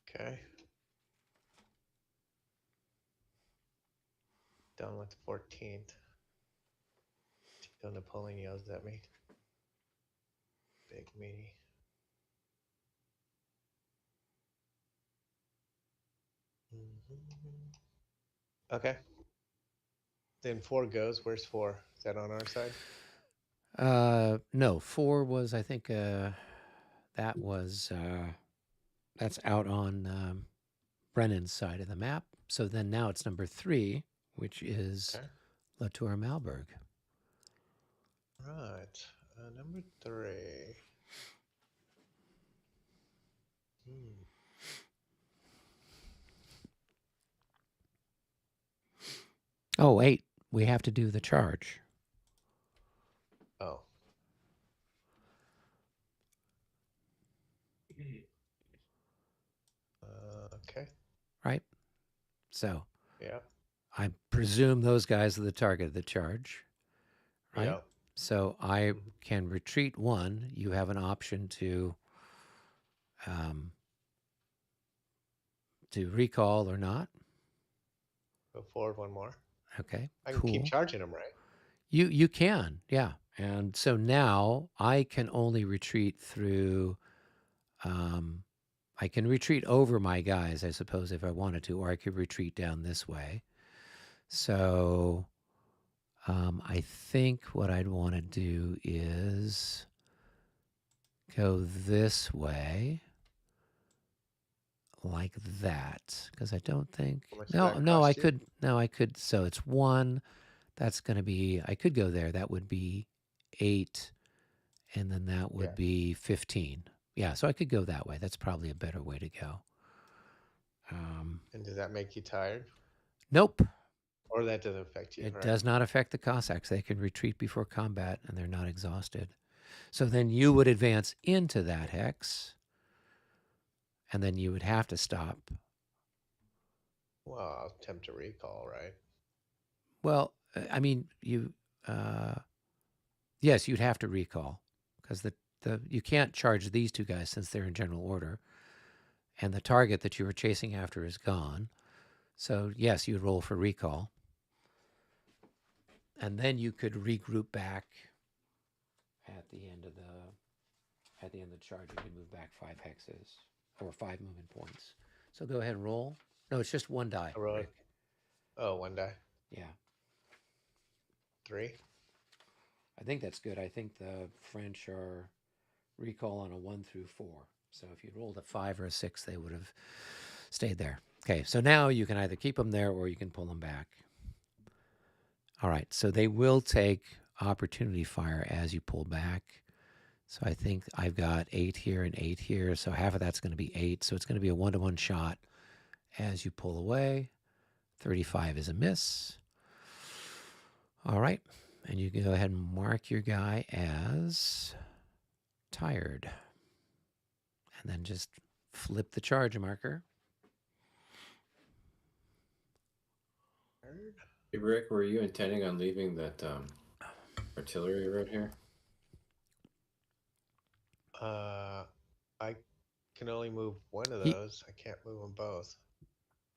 Okay. Done with the 14th. Till Napoleon yells at me. Big meaty. Okay. Then 4 goes. Where's 4? Is that on our side? No, 4 was, I think, that was, that's out on Brennan's side of the map. So then now it's number 3, which is Okay. Latour Malberg. Right. Number 3. Oh, 8. We have to do the charge. Oh. Okay. Right? So Yeah. I presume those guys are the target of the charge. Right? Yeah. So I can retreat 1. You have an option to recall or not. Go forward 1 more. Okay. I can keep charging them, right? You can, yeah. And so now I can only retreat through. I can retreat over my guys, I suppose, if I wanted to, or I could retreat down this way. So I think what I'd want to do is go this way, like that, because I don't think. How much does that No, I cost you? could. No, I could. So it's 1. That's going to be. I could go there. That would be 8, and then that would be 15. Yeah, so I could go that way. That's probably a better way to go. And does that make you tired? Nope. Or that doesn't affect you? It right? does not affect the Cossacks. They can retreat before combat, and they're not exhausted. So then you would advance into that hex, and then you would have to stop. Well, I'll attempt to recall, right? Well, I mean, yes, you'd have to recall, because you can't charge these 2 guys since they're in general order, and the target that you were chasing after is gone. So yes, you'd roll for recall, and then you could regroup back at the end of the charge. You can move back 5 hexes or 5 movement points. So go ahead and roll. No, it's just 1 die. I rolled. Rick. Oh, 1 die. Yeah, 3. I think that's good. I think the French are recall on a 1 through 4. So if you rolled a 5 or a 6, they would have stayed there. Okay, so now you can either keep them there or you can pull them back. All right, so they will take opportunity fire as you pull back. So I think I've got 8 here and 8 here. So half of that's going to be 8. So it's going to be a 1-to-1 shot as you pull away. 35 is a miss. All right, and you can go ahead and mark your guy as tired. And then just flip the charge marker. Hey, Rick, were you intending on leaving that artillery right here? I can only move one of those. I can't move them both.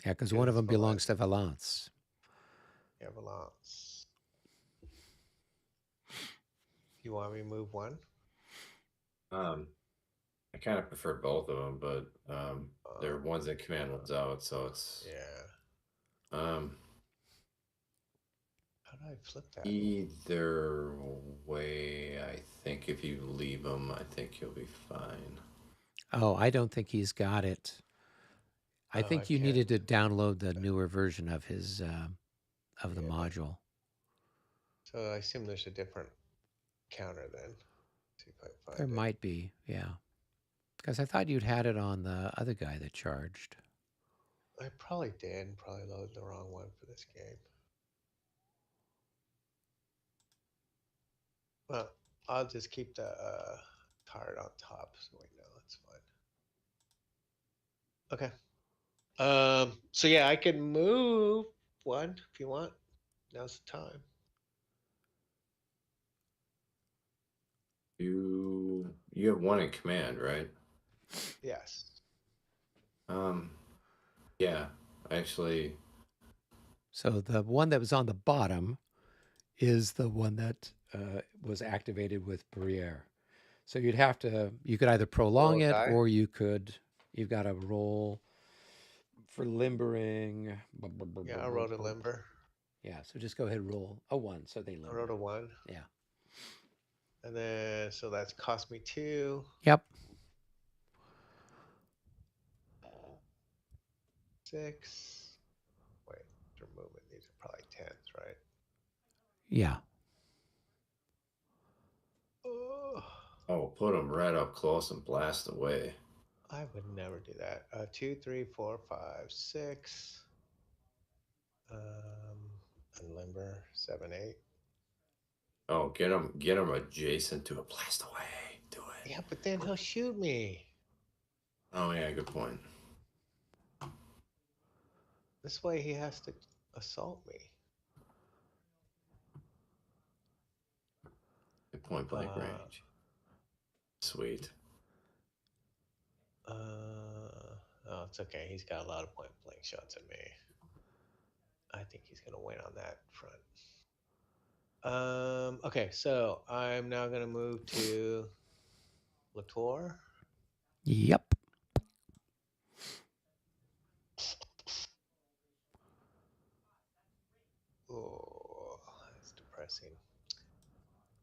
Yeah, because one of them belongs to Valence. Yeah, Valence. You want me to move one? I kind of prefer both of them, but they're ones in command, one's out, so it's How do I flip that? Either way, I think if you leave them, I think you'll be fine. Oh, I don't think he's got it. I think you needed to download the newer version of his of the module. So I assume there's a different counter then. See if I find There might be, yeah. Because I thought you'd had it on the other guy that charged. I probably did. Probably loaded the wrong one for this game. Well, I'll just keep the card on top so we know it's fine. Okay. So yeah, I can move one if you want. Now's the time. You have one in command, right? Yes. Yeah, actually. So the one that was on the bottom is the one that was activated with Briere. So you could either prolong it or you've got to roll for limbering. Yeah, I wrote a limber. Yeah, so just go ahead and roll a 1, so they limber. I wrote a 1. Yeah. And then, so that's cost me 2. Yep. 6. Wait, after movement, these are probably 10s, right? Yeah. Oh, put them right up close and blast away. I would never do that. 2, 3, 4, 5, 6. And limber 7, 8. Oh, get him adjacent to it. Blast away. Do it. Yeah, but then he'll shoot me. Oh yeah, good point. This way he has to assault me. At point blank range. Sweet. Oh, it's okay. He's got a lot of point blank shots at me. I think he's gonna win on that front. Okay, so I'm now gonna move to Latour. Yep. Oh, that's depressing.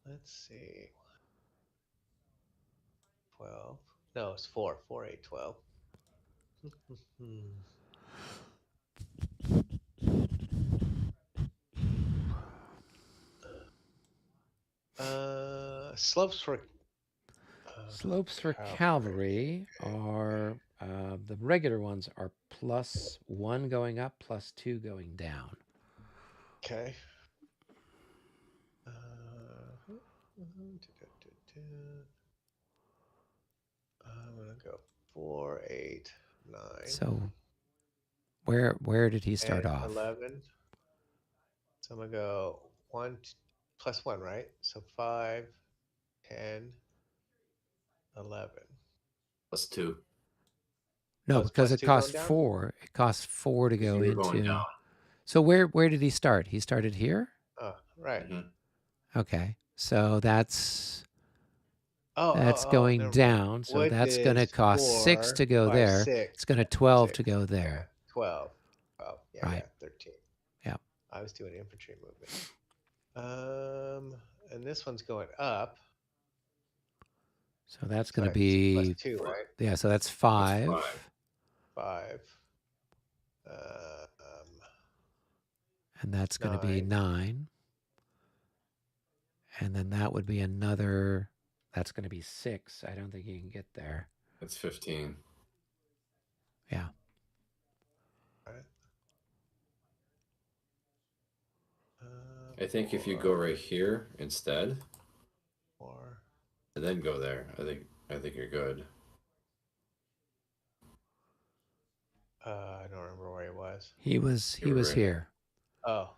Let's see. 12. No, it's 4. 4, 8, 12. Slopes for cavalry are the regular ones are +1 going up, +2 going down. Okay. I'm gonna go 4, 8, 9. So where did he start off? 11. So I'm gonna go 1 +1, right? So 5, 10, 11. +2. No, because it costs 4. It costs 4 to go into. Going down. So where did he start? He started here? Oh, right. Mm-hmm. Okay. So that's going down. So that's going to cost 6 to go there. 6, it's going to 12 to go there. Yeah, 12. Oh, yeah, right. 13. Yeah. I was doing infantry movement. And this one's going up. So that's going to be +2, right? Yeah, so that's 5. That's 5. And that's going to be 9. And then that would be another. That's going to be 6. I don't think you can get there. That's 15. Yeah. I think if you go right here instead, 4. and then go there, I think I think you're good. I don't remember where he was. He was You were right there. here. Oh,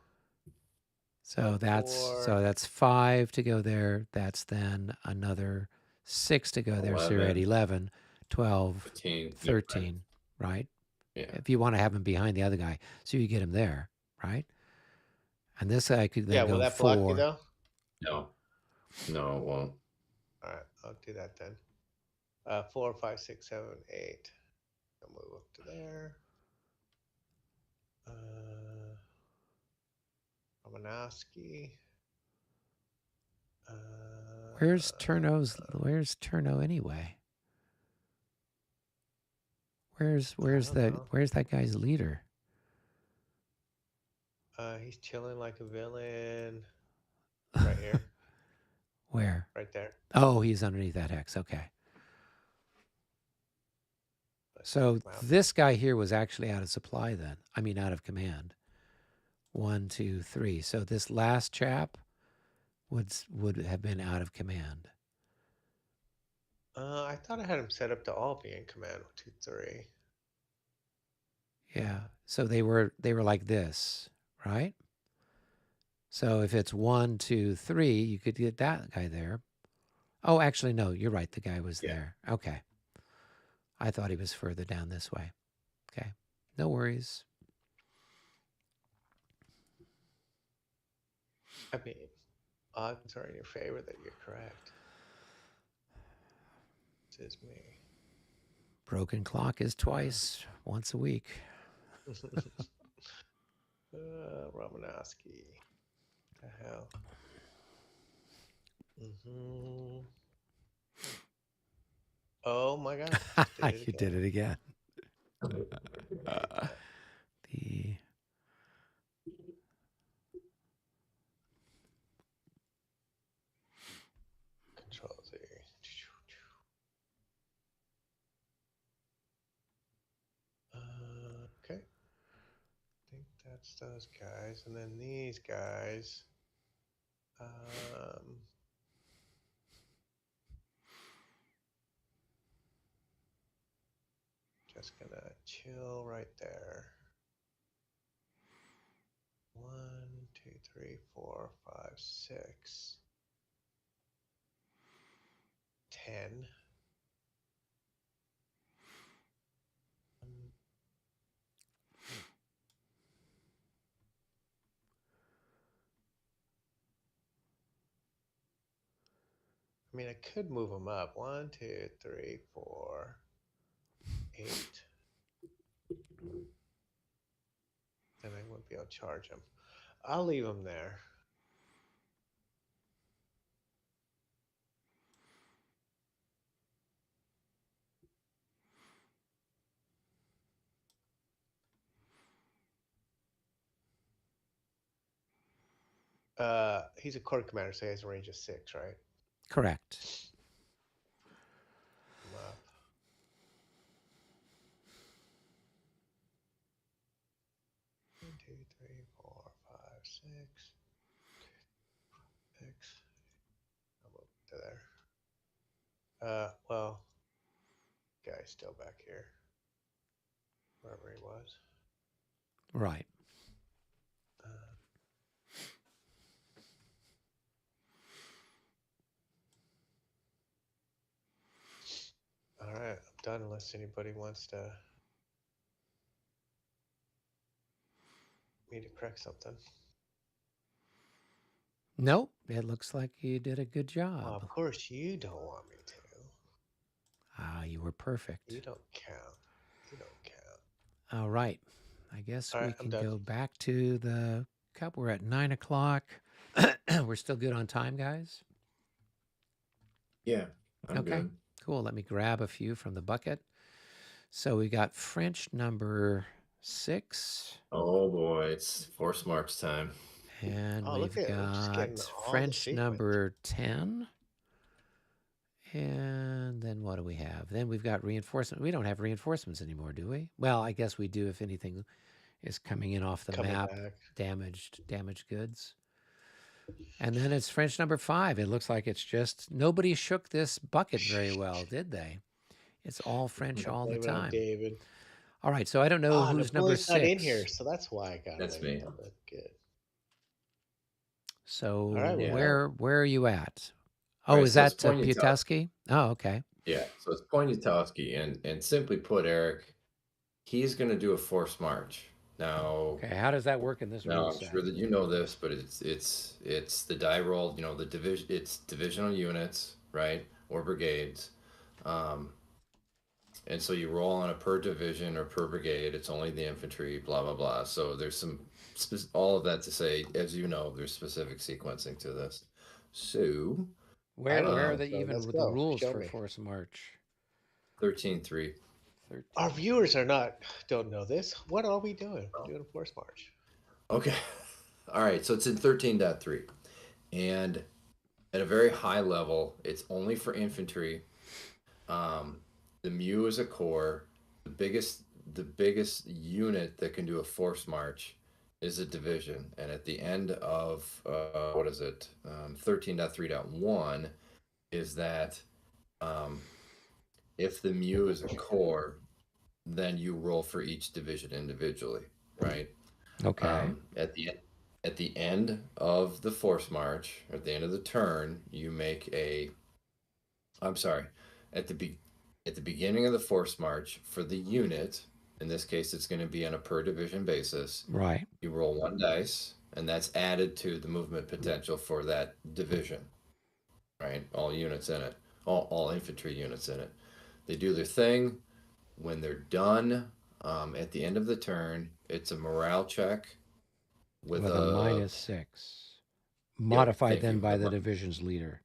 So that's 5 to go there. That's then another 6 to go there. So you're at 11, 12, 15, 13, right? Yeah. If you want to have him behind the other guy, so you get him there, right? And this guy could then yeah. go Will that block you 4. though? No, it won't. All right, I'll do that then. 4, 5, 6, 7, 8. I'll move up to there. Romanowski. Where's Turno anyway? Where's that guy's leader? He's chilling like a villain. Right here. Where? Right there. Oh, he's underneath that hex. Okay. So this guy here was actually out of supply then. I mean, out of command. 1, 2, 3. So this last chap would have been out of command. I thought I had him set up to all be in command. 1, 2, 3. Yeah. So they were like this, right? So if it's 1, 2, 3, you could get that guy there. Oh, actually, no, you're right. The guy was there. Okay. I thought he was further down this way. Okay. No worries. I mean, odds are in your favor that you're correct. This is me. Broken clock is twice, once a week. Romanowski. The hell. Oh my God. You did it again. The Control Z. Okay. I think that's those guys. And then these guys. Just gonna chill right there. 1, 2, 3, 4, 5, 6, 10. I mean, I could move them up. 1, 2, 3, 4, 8. Then I wouldn't be able to charge them. I'll leave them there. He's a quarter commander, so he has a range of 6, right? Correct. I'm up. One, 2, 3, 4, 5, 6. 6. I'll move to there. Well, guy's still back here. Wherever he was. Right. All right, I'm done unless anybody wants to me to correct something. Nope. It looks like you did a good job. Well, of course you don't want me to. You were perfect. You don't count. You don't count. All right. I guess All we right, can go back to the cup. We're at 9 o'clock. We're still good on time, guys? Yeah. I'm okay. Good. Cool. Let me grab a few from the bucket. So we got French number 6. Oh boy, it's Force March time. And we've got French number 10. And then what do we have? Then we've got reinforcement. We don't have reinforcements anymore, do we? Well, I guess we do if anything is coming in off the map. Damaged goods. And then it's French number 5. It looks like it's just nobody shook this bucket very well, did they? It's all French all the Blame it on time. David. All right, so I don't know who's number Napoleon's 6. not in here, so that's why I got That's away me. with it. Good. So right, where are you at? Oh, All right, is so it's that Poniatowski. Piatowski? Oh, okay. Yeah, so it's Poniatowski, and simply put, Eric, he's going to do a forced march. Now, Okay, how does that work in this now rule I'm set? sure that you know this, but it's the die roll. You know the division. It's divisional units, right, or brigades, and so you roll on a per division or per brigade. It's only the infantry. Blah blah blah. So there's some all of that to say. As you know, there's specific sequencing to this. So Where don't are know, the so even let's the go. rules Show for me. force march? 13-3. 13. Our viewers don't know this. What are we doing? We're doing a force march. Okay. All right. So it's in 13.3. And at a very high level, it's only for infantry. The Mu is a corps. The biggest unit that can do a force march is a division. And at the end of what is it? 13.3.1 is that if the Mu is a corps, then you roll for each division individually, right? Okay. At the end of the force march, at the end of the turn, you make a. I'm sorry, at the beginning of the force march for the unit. In this case, it's going to be on a per division basis. Right. You roll 1 dice, and that's added to the movement potential for that division. Right, all units in it, all infantry units in it. They do their thing. When they're done, at the end of the turn, it's a morale check with a -6. Modified then by the division's leader.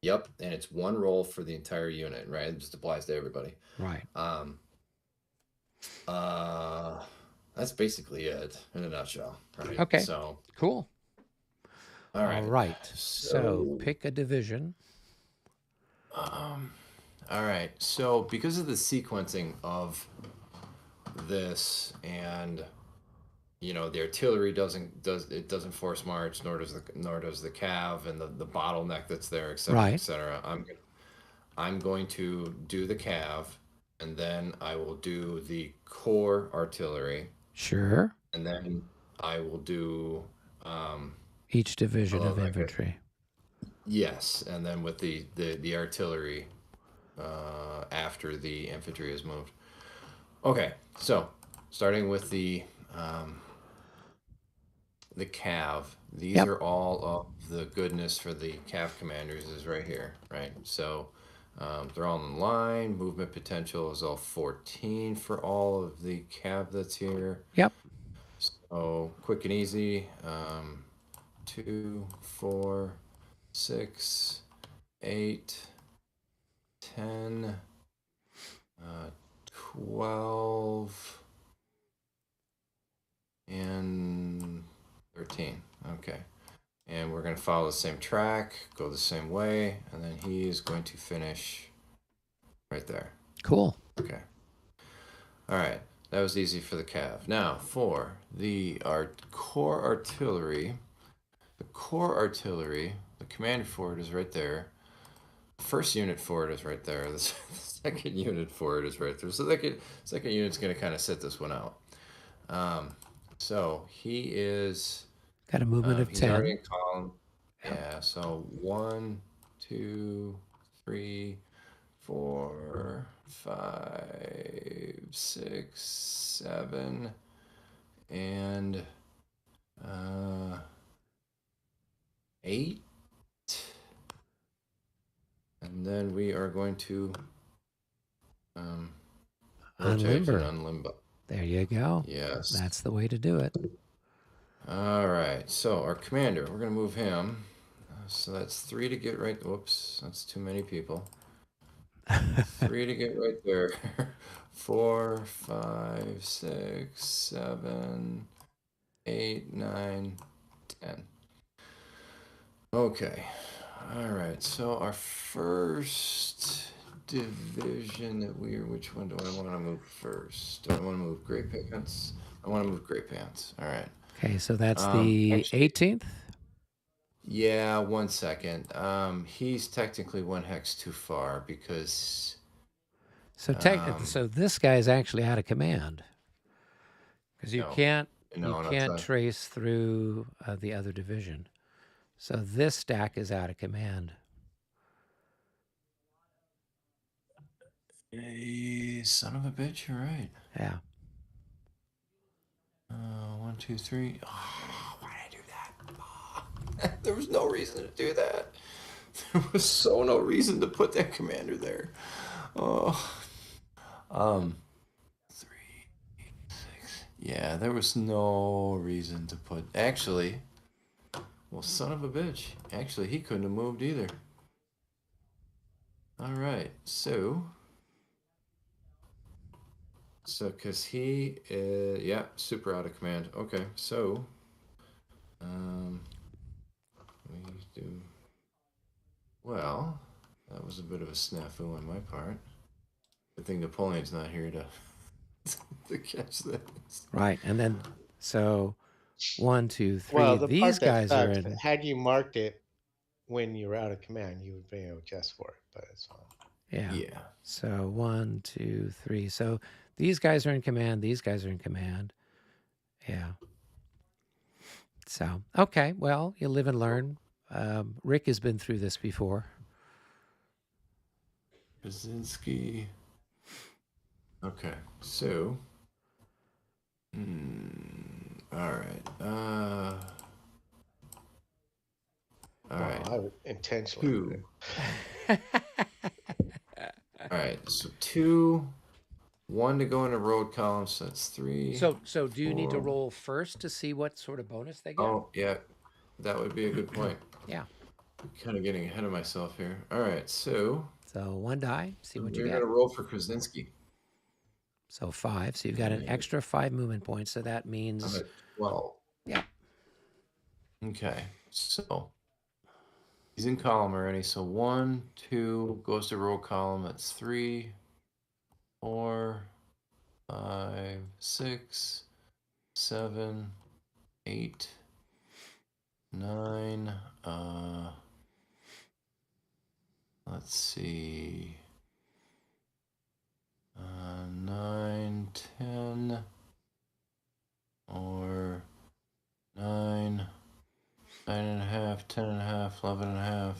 Yep, and it's 1 roll for the entire unit, right? It just applies to everybody. Right. That's basically it in a nutshell. Right? Okay. So cool. All right. All right. So pick a division. All right. So because of the sequencing of this, and you know, the artillery doesn't force march, nor does the cav, and the bottleneck that's there, etc., Right. etc. I'm going to do the cav, and then I will do the core artillery. Sure. And then I will do each division of infantry. Yes, and then with the artillery after the infantry is moved. Okay, so starting with the cav. These are all of the goodness for the cav commanders is right here, right? So they're all in line. Movement potential is all 14 for all of the cav that's here. Yep. So quick and easy. 2, 4, 6, 8, 10, 12, and 13. Okay. And we're going to follow the same track, go the same way, and then he is going to finish right there. Cool. Okay. All right. That was easy for the cav. Now, for the core artillery, the commander for it is right there. The first unit for it is right there. The second unit for it is right there. So the second unit's going to kind of sit this one out. So he is... Got a movement of 10. He's already in column. Yeah, so 1, 2, 3, 4, 5, 6, 7, and 8. And then we are going to unlimber. There you go. Yes. That's the way to do it. All right. So our commander, we're going to move him. So that's 3 to get right. Whoops, that's too many people. 3 to get right there. 4, 5, 6, 7, 8, 9, 10. Okay. All right. So our first division that which one do I want to move first? Do I want to move Gray Pants? I want to move Gray Pants. All right. Okay, so that's the 18th? Yeah, 1 second. He's technically 1 hex too far because So so this guy is actually out of command because you No. can't no, that's not. trace through the other division. So this stack is out of command. Hey, son of a bitch, you're right. Yeah. 1, 2, 3. Oh, why did I do that? There was no reason to do that. There was no reason to put that commander there. Oh. 3, 6. Yeah, there was no reason to put. Actually, well, son of a bitch. Actually, he couldn't have moved either. All right, so because he is, yeah, super out of command. Okay, so we do. Well, that was a bit of a snafu on my part. Good thing Napoleon's not here to to catch this. Right. And then, so 1, 2, 3. Well, the These part that guys are sucks, in. had you marked it when you were out of command, you would be able to adjust for it, but it's fine. Yeah. Yeah. So 1, 2, 3. So these guys are in command. These guys are in command. Yeah. So, okay. Well, you live and learn. Rick has been through this before. Krasinski. Okay, so. All right. All right. I would intentionally. 2. All right. So 2, 1 to go in a road column. So that's 3. So do you need to 4. roll first to see what sort of bonus they get? Oh, yeah. That would be a good point. Yeah. Kind of getting ahead of myself here. All right. So 1 die. See what you you're get. going to roll for Krasinski. So 5. So you've got an extra 5 movement points. So that means. I'm at 12. Yeah. Okay. So he's in column already. So 1, 2 goes to row column. That's 3, 4, 5, 6, 7, 8, 9. Let's see. 9, 10, or 9, 9.5, 10.5, 11.5.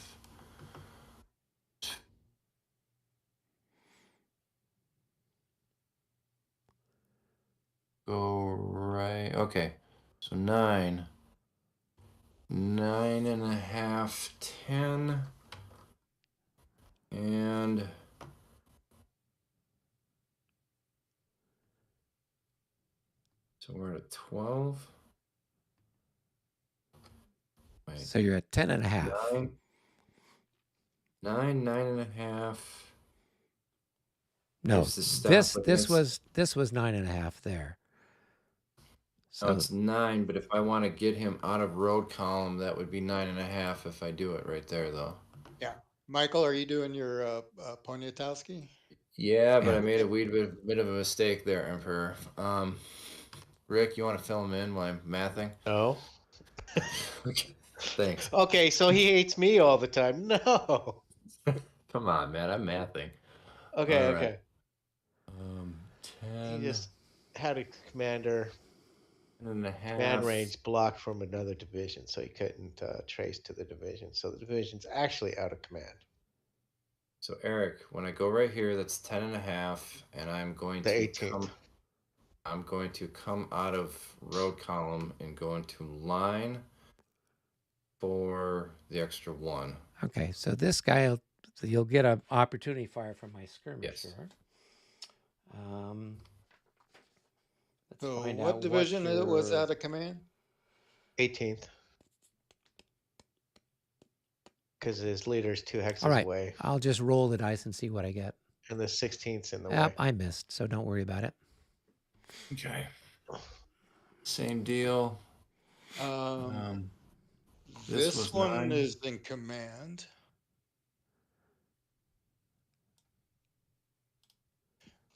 Go right. Okay. So 9, 9.5, 10, and so we're at 12. Wait. So you're at 10.5. 9, 9.5. No, Is the staff this was 9.5 there. So it's 9, but if I want to get him out of road column, that would be 9.5 if I do it right there, though. Yeah. Michael, are you doing your Poniatowski? Yeah, but I made a wee bit of a mistake there, Emperor. Rick, you want to fill him in while I'm mathing? No. Okay, thanks. Okay, so he hates me all the time. No. Come on, man. I'm mathing. Okay, All right. okay. 10. He just had a commander 10.5. command range blocked from another division, so he couldn't trace to the division. So the division's actually out of command. So Eric, when I go right here, that's 10.5, and I'm going The to 18th. I'm going to come out of road column and go into line for the extra 1. Okay, so this guy, you'll get an opportunity fire from my skirmisher. Yes. Let's So find what out division was your- out of command? 18th. Because his leader's 2 hexes All right, away. I'll just roll the dice and see what I get. And the 16th's in the Yep, way. I missed, so don't worry about it. Okay. Same deal. This was one 9. is in command.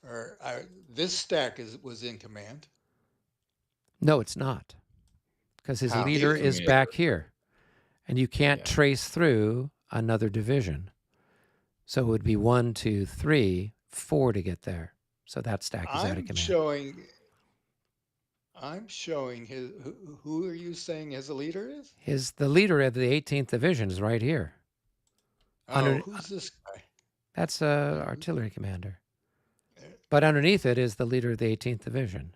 Or this stack was in command. No, it's not, because his How? leader He's is commander. back here, And you can't Yeah. trace through another division. So it would be 1, 2, 3, 4 to get there. So that stack is out of command. I'm showing his. Who are you saying his leader is? The leader of the 18th Division is right here. Oh, who's this guy? That's a artillery commander. There. But underneath it is the leader of the 18th Division.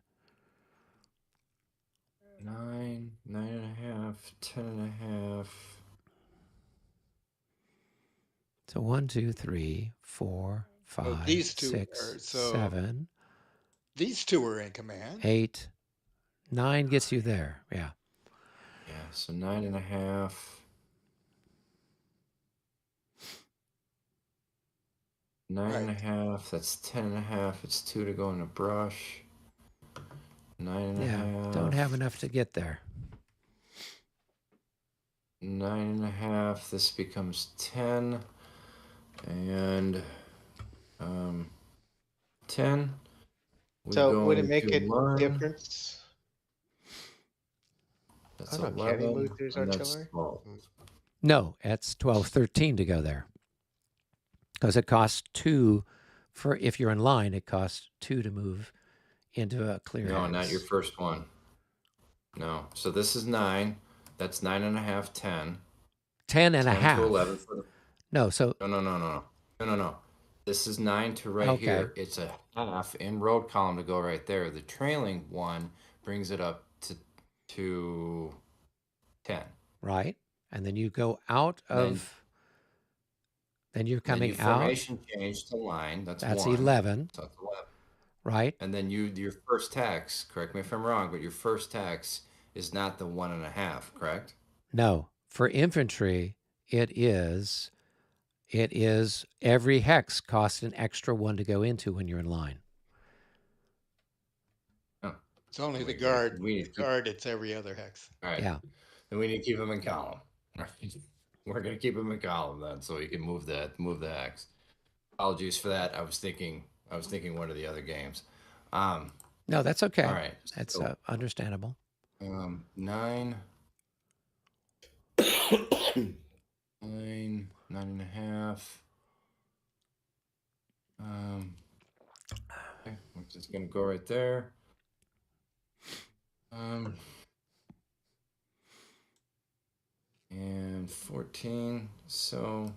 9, 9.5, 10.5. So 1, 2, 3, 4, 5, these two 6, so 7, these two are in command. 8, 9 gets you there. Yeah. Yeah, so 9.5. 9.5. That's 10.5. It's 2 to go in the brush. 9.5. Yeah. Don't have enough to get there. 9.5. This becomes 10. And 10. So would it make a difference? That's I don't know. 11. Can he move through his and artillery? That's 12. No, it's 12, 13 to go there. Because it costs 2 for, if you're in line, it costs 2 to move into a clear No, hex. not your first one. No. So this is 9. That's 9.5, 10. 10 and a 10 half. to 11 for the... No, so... No. This is 9 to right here. It's a half in road column to go right there. The trailing one brings it up to 10. Right. And then you go out of... Then you're coming then formation change to line. That's 1. 11. So that's 11. Right. And then your first tax, correct me if I'm wrong, but your first tax is not the 1.5, correct? No. For infantry, it is every hex costs an extra 1 to go into when you're in line. Oh. It's only the guard. It's every other hex. All right. Yeah. Then we need to keep them in column. We're gonna keep them in column then, so you can move the hex. Apologies for that. I was thinking one of the other games. No, that's okay. All right. That's So, understandable. 9, 9.5. Okay, we're just gonna go right there. And 14. So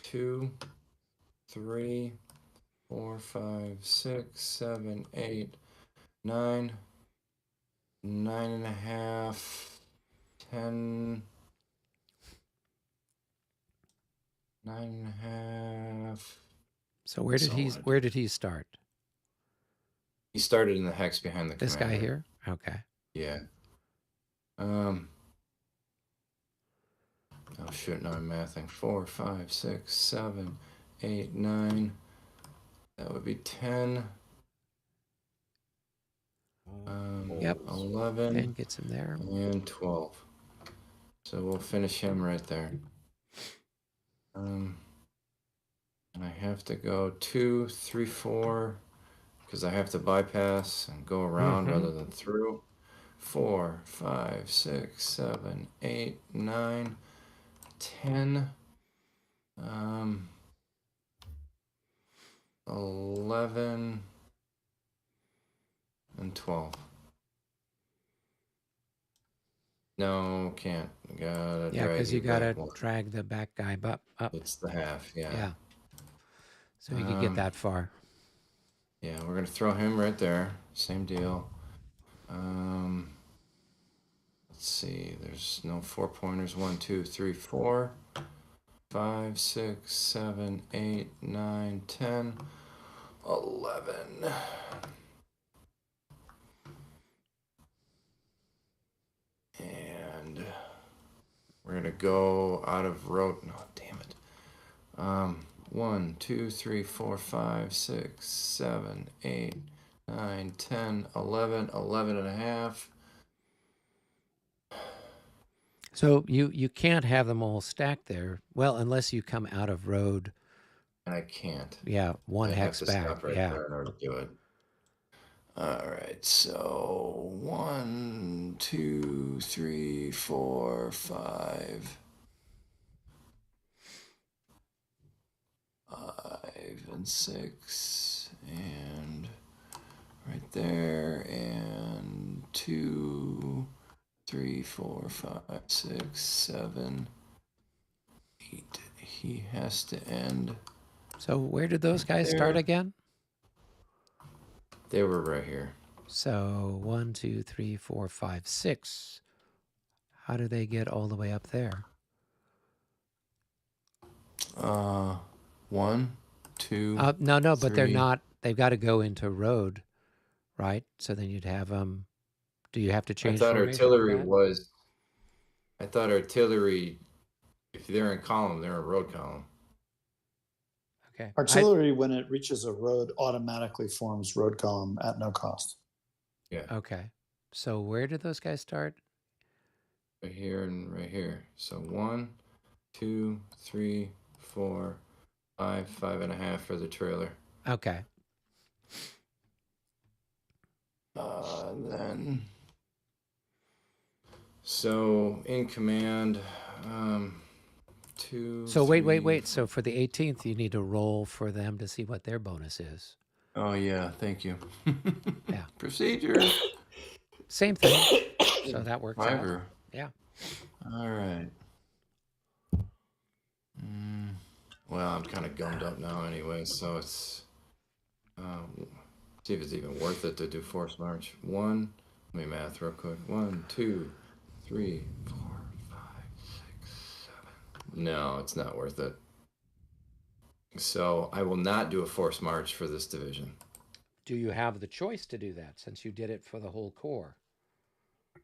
2, 3, 4, 5, 6, 7, 8, 9, 9.5, 10, 9.5. So where did he start? He started in the hex behind the This commander. guy here? Okay. Yeah. Oh shit, now I'm mathing. 4, 5, 6, 7, 8, 9. That would be 10. Yep. 11. 10 gets him there. And 12. So we'll finish him right there. And I have to go 2, 3, 4, because I have to bypass and go around rather than through. 4, 5, 6, 7, 8, 9, 10. 11 and 12. No, can't. Gotta Yeah, drag because you back gotta one. drag the back guy up. It's the half, yeah. Yeah. So you can get that far. Yeah, we're gonna throw him right there. Same deal. Let's see. There's no 4-pointers. 1, 2, 3, 4, 5, 6, 7, 8, 9, 10, 11. And we're gonna go out of road. No, damn it. 1, 2, 3, 4, 5, 6, 7, 8, 9, 10, 11, 11 and a half. So you can't have them all stacked there. Well, unless you come out of road. And I can't. Yeah, one I hex have to back. stop right yeah. there in order to do it. All right, so 1, 2, 3, 4, 5. 5 and 6, and right there, and 2, 3, 4, 5, 6, 7, 8. He has to end. So where did those guys start again? They were right here. So 1, 2, 3, 4, 5, 6. How do they get all the way up there? 1, 2. No, but they're 3. not. They've got to go into road, right? So then you'd have them. Do you have to change? I thought formation artillery for that? was. I thought artillery. If they're in column, they're in road column. Okay. Artillery, when it reaches a road, automatically forms road column at no cost. Yeah. Okay. So where did those guys start? Right here and right here. So 1, 2, 3, 4, 5, 5.5 for the trailer. Okay. Then. So in command, 2. So 3, wait. So for the 18th, you need to roll for them to see what their bonus is. Oh yeah, thank you. Yeah. Procedure. Same thing. So that works out. Fiver. Yeah. All right. Well, I'm kind of gummed up now anyway, so it's. See if it's even worth it to do force march. 1. Let me math real quick. 1, 2, 3, 4, 5, 6, 7. No, it's not worth it. So I will not do a force march for this division. Do you have the choice to do that since you did it for the whole corps?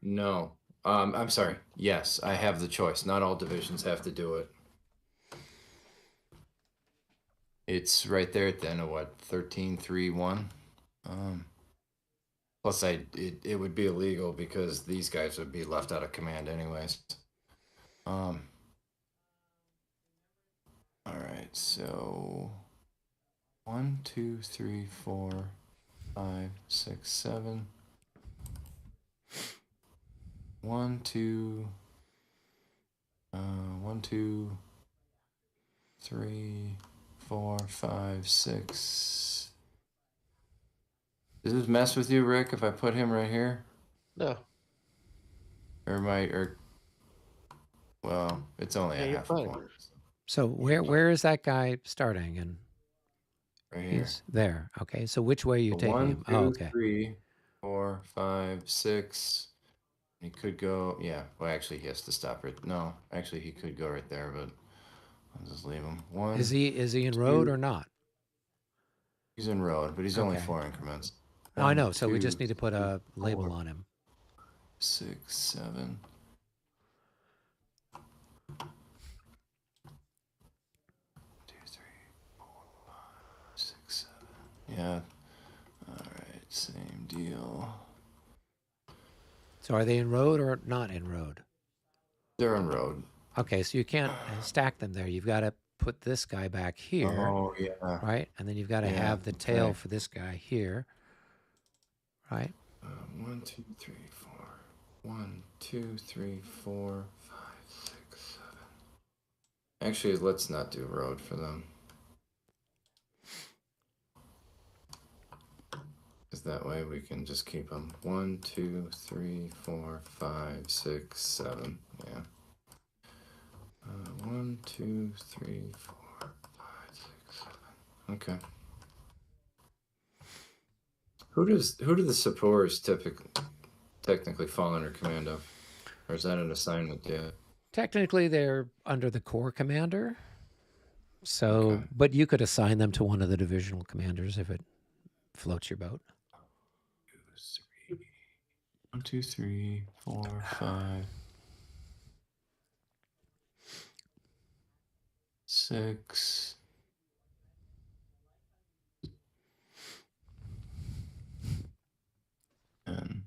No. I'm sorry. Yes, I have the choice. Not all divisions have to do it. It's right there at the end of what? 13-3-1. Plus, it would be illegal because these guys would be left out of command anyways. All right, so 1, 2, 3, 4, 5, 6, 7. 1, 2. 1, 2, 3, 4, 5, 6. Does this mess with you, Rick, if I put him right here? No. Well, it's only a half a point. So where is that guy starting? And right here. He's there. Okay. So which way are you taking 1, him? 2, Oh, okay. 3, 4, 5, 6. He could go. Yeah. Well, actually, he has to stop right. No, actually, he could go right there, but I'll just leave him. 1. Is he in road or not? He's in road, but he's only 4 increments. Oh, I know. So we just need to put a label 4, on him. 6, 7. 2, 3, 4, 5, 6, 7. Yeah. All right. Same deal. So are they in road or not in road? They're in road. Okay, so you can't stack them there. You've got to put this guy back here. Oh, yeah. Right? And then you've got to have the tail for this guy here. Right? 1, 2, 3, 4. 1, 2, 3, 4, 5, 6, 7. Actually, let's not do road for them. Because that way we can just keep them. 1, 2, 3, 4, 5, 6, 7. Yeah. 1, 2, 3, 4, 5, 6, 7. Okay. Who do the supporters technically fall under command of? Or is that an assignment yet? Technically, they're under the corps commander. So, but you could assign them to one of the divisional commanders if it floats your boat. 1, 2, 3, 4, 5, 6. And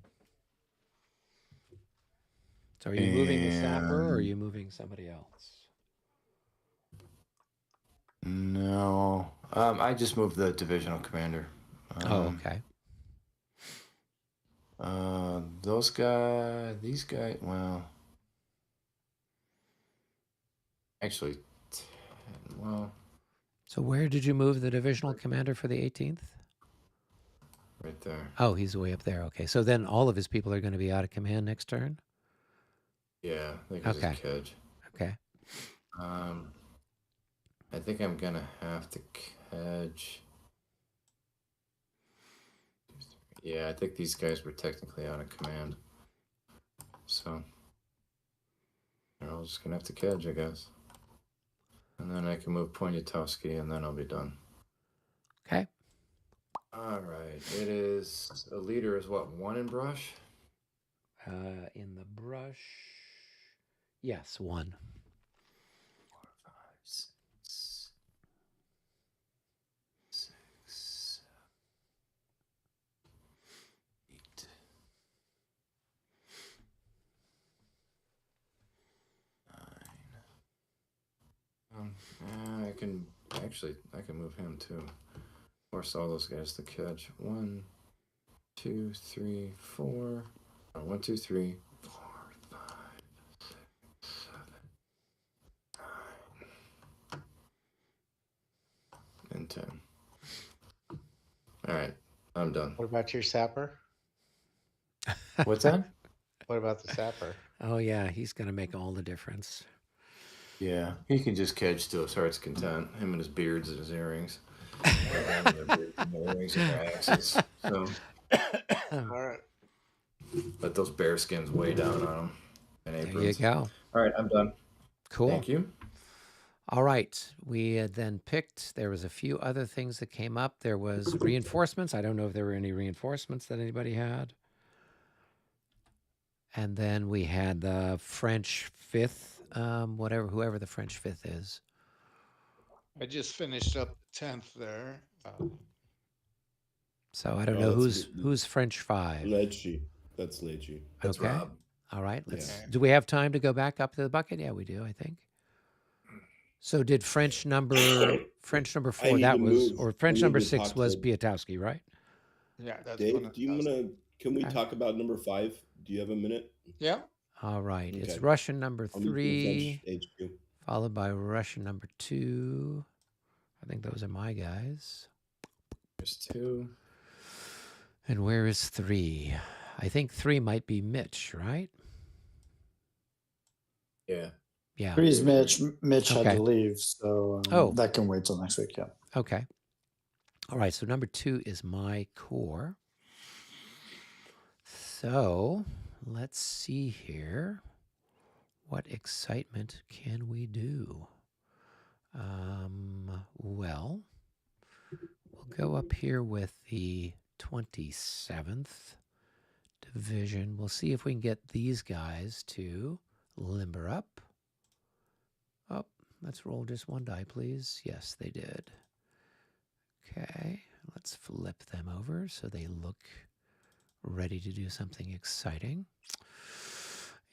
so are you moving the sapper or are you moving somebody else? No. I just moved the divisional commander. Oh, okay. Those guys, these guys, well, actually, 10, well, So where did you move the divisional commander for the 18th? right there. Oh, he's way up there. Okay. So then all of his people are going to be out of command next turn? Yeah, they can Okay. just catch. Okay. I think I'm gonna have to catch. Yeah, I think these guys were technically out of command. So they're all just gonna have to catch, I guess. And then I can move Poniatowski, and then I'll be done. Okay. All right. It is a leader is what, 1 in brush? In the brush. Yes, 1. 4, 5, 6, 6, 8. I can move him too. Force all those guys to catch. 1, 2, 3, 4. 1, 2, 3, 4, 5, 6, 7, 9, and 10. All right, I'm done. What about your sapper? What's that? What about the sapper? Oh, yeah. He's going to make all the difference. Yeah, he can just catch to his heart's content. Him and his beards and his earrings. Earrings and their axes. So, All right. let those bear skins weigh down on him. And There you aprons. go. All right, I'm done. Cool. Thank you. All right. We had then picked, there was a few other things that came up. There was reinforcements. I don't know if there were any reinforcements that anybody had. And then we had the French 5th, whoever the French 5th is. I just finished up the 10th there. So I don't Oh, know that's who's French 5. Lecce. That's Lecce. That's Okay. Rob. All right. Let's. Yeah. Do we have time to go back up to the bucket? Yeah, we do, I think. So did French number 4, need that to was, move. or I French need number to 6 talk was to- Piatowski, right? Yeah, that's Dave, do you want to? Can we Okay. talk about number 5? Do you have a minute? Yeah. All right. It's Okay. Russian number I'll move to 3, French HQ. followed by Russian number 2. I think those are my guys. There's 2. And where is 3? I think 3 might be Mitch, right? Yeah. Yeah. 3's Mitch. Mitch had Okay. to leave, so that can wait till next week. Yeah. Okay. All right. So number 2 is my core. So let's see here. What excitement can we do? Well, we'll go up here with the 27th Division. We'll see if we can get these guys to limber up. Oh, let's roll just one die, please. Yes, they did. Okay, let's flip them over so they look ready to do something exciting.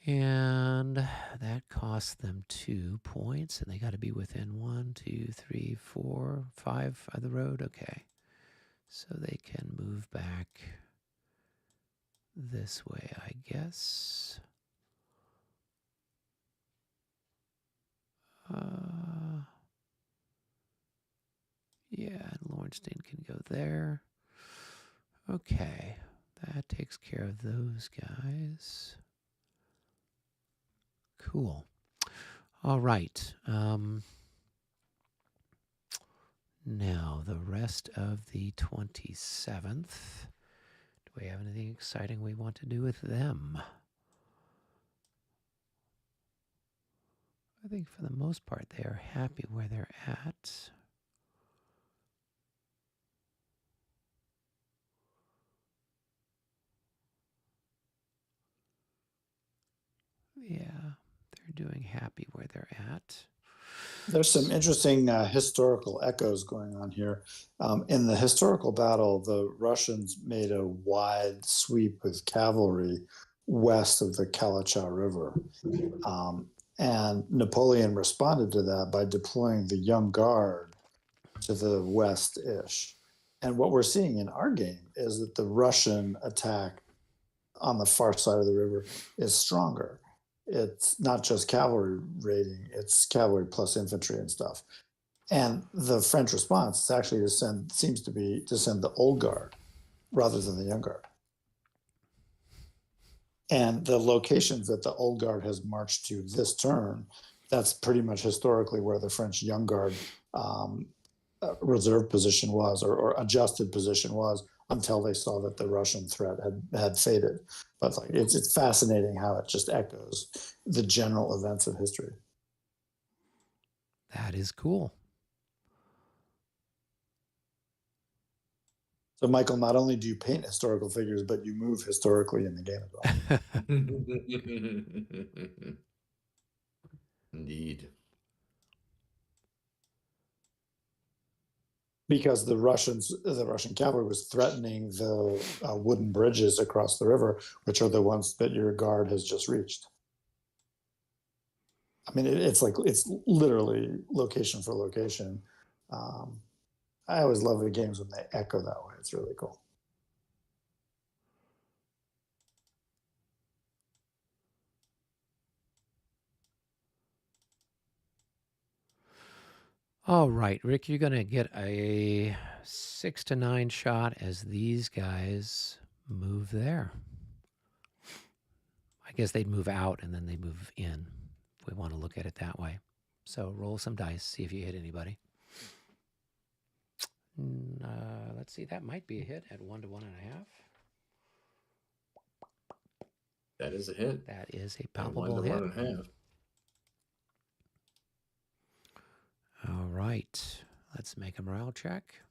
And that costs them 2 points, and they got to be within 1, 2, 3, 4, 5 of the road. Okay, so they can move back this way, I guess. Yeah, and Lawrenstein can go there. Okay, that takes care of those guys. Cool. All right. Now, the rest of the 27th. Do we have anything exciting we want to do with them? I think for the most part, they are happy where they're at. Yeah, they're doing happy where they're at. There's some interesting historical echoes going on here. In the historical battle, the Russians made a wide sweep with cavalry west of the Kalacha River. And Napoleon responded to that by deploying the Young Guard to the west-ish. And what we're seeing in our game is that the Russian attack on the far side of the river is stronger. It's not just cavalry raiding, it's cavalry plus infantry and stuff. And the French response is actually seems to be to send the old guard rather than the young guard. And the locations that the old guard has marched to this turn, that's pretty much historically where the French young guard reserve position was, or adjusted position was, until they saw that the Russian threat had faded. But like it's fascinating how it just echoes the general events of history. That is cool. So, Michael, not only do you paint historical figures, but you move historically in the game as well. Indeed. Because the Russian cavalry was threatening the wooden bridges across the river, which are the ones that your guard has just reached. I mean, it's literally location for location. I always love the games when they echo that way. It's really cool. All right, Rick, you're going to get a 6 to 9 shot as these guys move there. I guess they'd move out and then they move in, if we want to look at it that way. So roll some dice, see if you hit anybody. Let's see, that might be a hit at 1 to 1.5. That is a hit. That is a And palpable 1 to hit. 1.5. All right, let's make a morale check.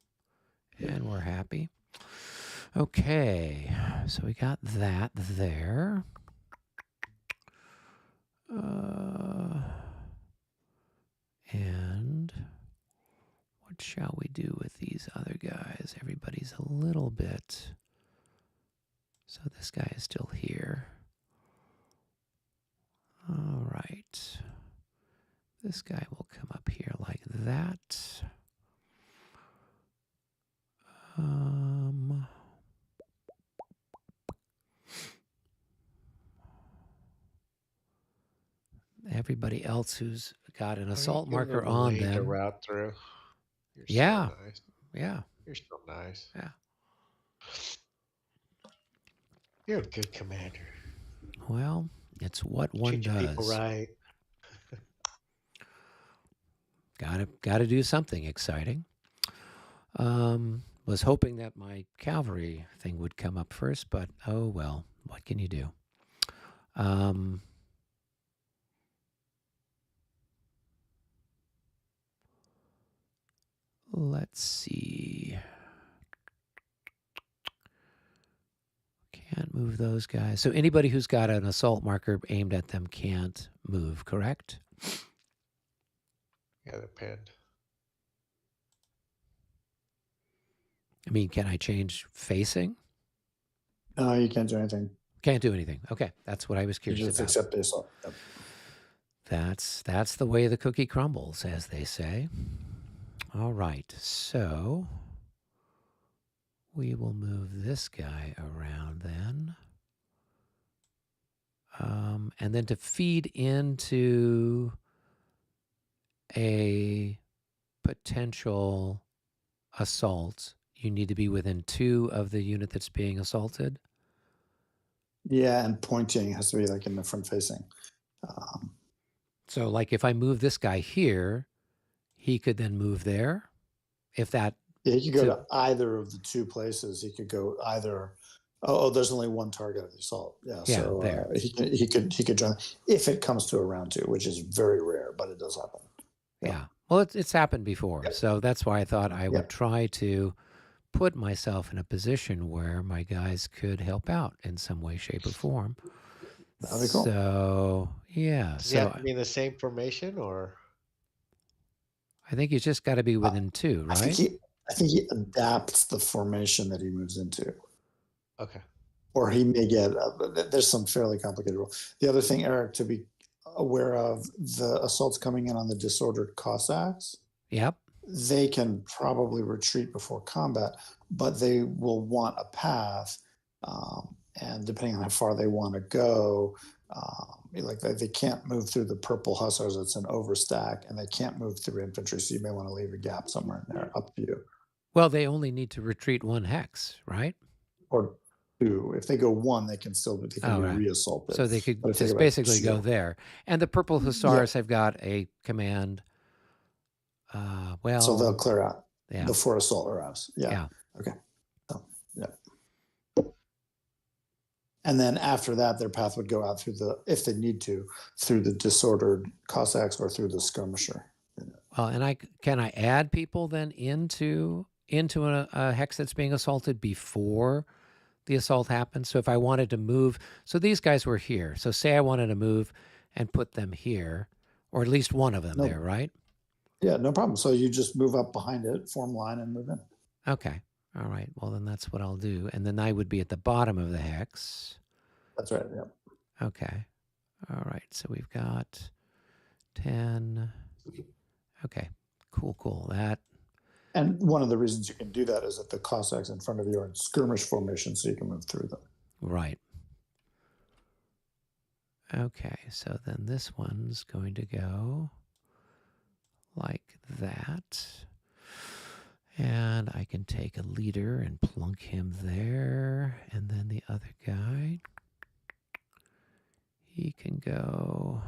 And we're happy. Okay, so we got that there. And what shall we do with these other guys? Everybody's a little bit... So this guy is still here. All right. This guy will come up here like that. Everybody else who's got an assault marker on To them. route through. You're Yeah. So nice. Yeah. You're so nice. Yeah. You're a good commander. Well, it's what one Treat your people does. right. Gotta do something exciting. Was hoping that my cavalry thing would come up first, but oh well, what can you do? Let's see. Can't move those guys. So anybody who's got an assault marker aimed at them can't move, correct? Yeah, they're pinned. I mean, can I change facing? No, you can't do anything. Can't do anything. Okay, that's what I was You curious just about. accept the assault. Yep. That's the way the cookie crumbles, as they say. All right, so we will move this guy around then. And then to feed into a potential assault, you need to be within 2 of the unit that's being assaulted. Yeah, and pointing has to be like in the front facing. So like if I move this guy here, he could then move there. If that... Yeah, he could go to either of the 2 places. He could go either... Oh, there's only one target of the assault. Yeah, so there. He could join if it comes to a round 2, which is very rare, but it does happen. Yeah. Well, it's happened before. Yep. So that's why I thought I would Yep. try to put myself in a position where my guys could help out in some way, shape, or form. That'd be cool. So, yeah. Does it have to be in the same formation, or? I think you just got to be within 2, right? I think he adapts the formation that he moves into. Okay. Or he may get, there's some fairly complicated rule. The other thing, Eric, to be aware of, the assaults coming in on the disordered Cossacks. Yep. They can probably retreat before combat, but they will want a path. and depending on how far they want to go, like they can't move through the purple hussars. It's an overstack, and they can't move through infantry. So you may want to leave a gap somewhere in there. Up to you. Well, they only need to retreat 1 hex, right? Or 2. If they go 1, they can be right. reassaulted. So they could But if they just go basically 2, go there. And the purple hussars have got a command. Well, so they'll clear out yeah. the 4 assault arrows. Yeah. Okay. So, yeah. And then after that, their path would go out through if they need to, through the disordered Cossacks or through the skirmisher. Well, and can I add people then into a hex that's being assaulted before the assault happens? So if I wanted to move, so these guys were here. So say I wanted to move and put them here, or at least one of them there, right? Yeah, no problem. So you just move up behind it, form line, and move in. Okay. All right. Well, then that's what I'll do. And then I would be at the bottom of the hex. That's right. Yeah. Okay. All right. So we've got 10. Okay. Cool. That. And one of the reasons you can do that is that the Cossacks in front of you are in skirmish formation, so you can move through them. Right. Okay. So then this one's going to go like that. And I can take a leader and plunk him there. And then the other guy, he can go.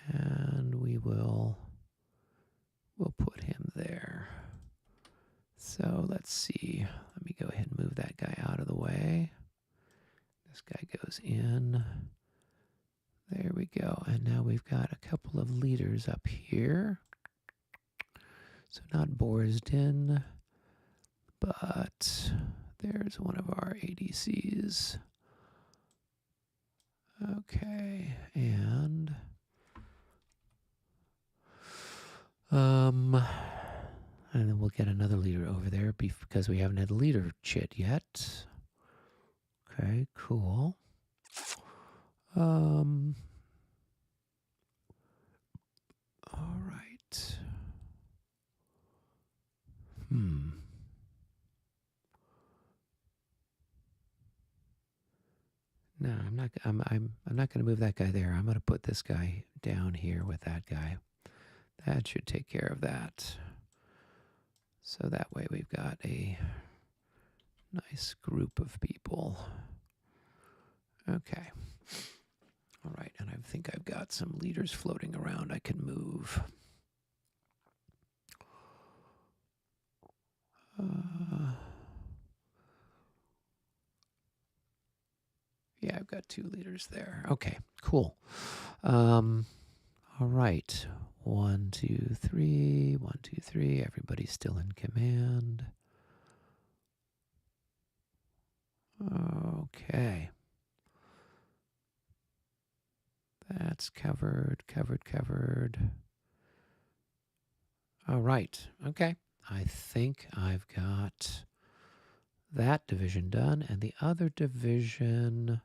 And we'll put him there. So let's see. Let me go ahead and move that guy out of the way. This guy goes in. There we go. And now we've got a couple of leaders up here. So not Borsden, but there's one of our ADCs. Okay, and then we'll get another leader over there because we haven't had a leader chit yet. Okay, cool. All right. No, I'm not. I'm not going to move that guy there. I'm going to put this guy down here with that guy. That should take care of that. So that way we've got a nice group of people. Okay. All right, and I think I've got some leaders floating around I can move. Yeah, I've got 2 leaders there. Okay, cool. All right. 1, 2, 3. 1, 2, 3. Everybody's still in command. Okay. That's covered. All right. Okay. I think I've got that division done. And the other division...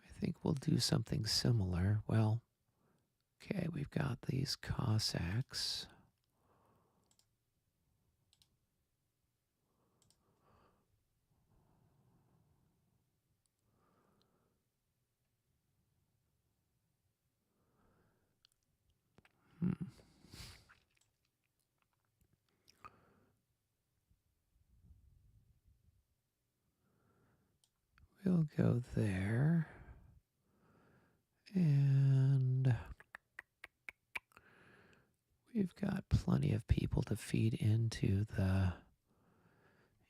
I think we'll do something similar. Well, okay, we've got these Cossacks. We'll go there. And we've got plenty of people to feed into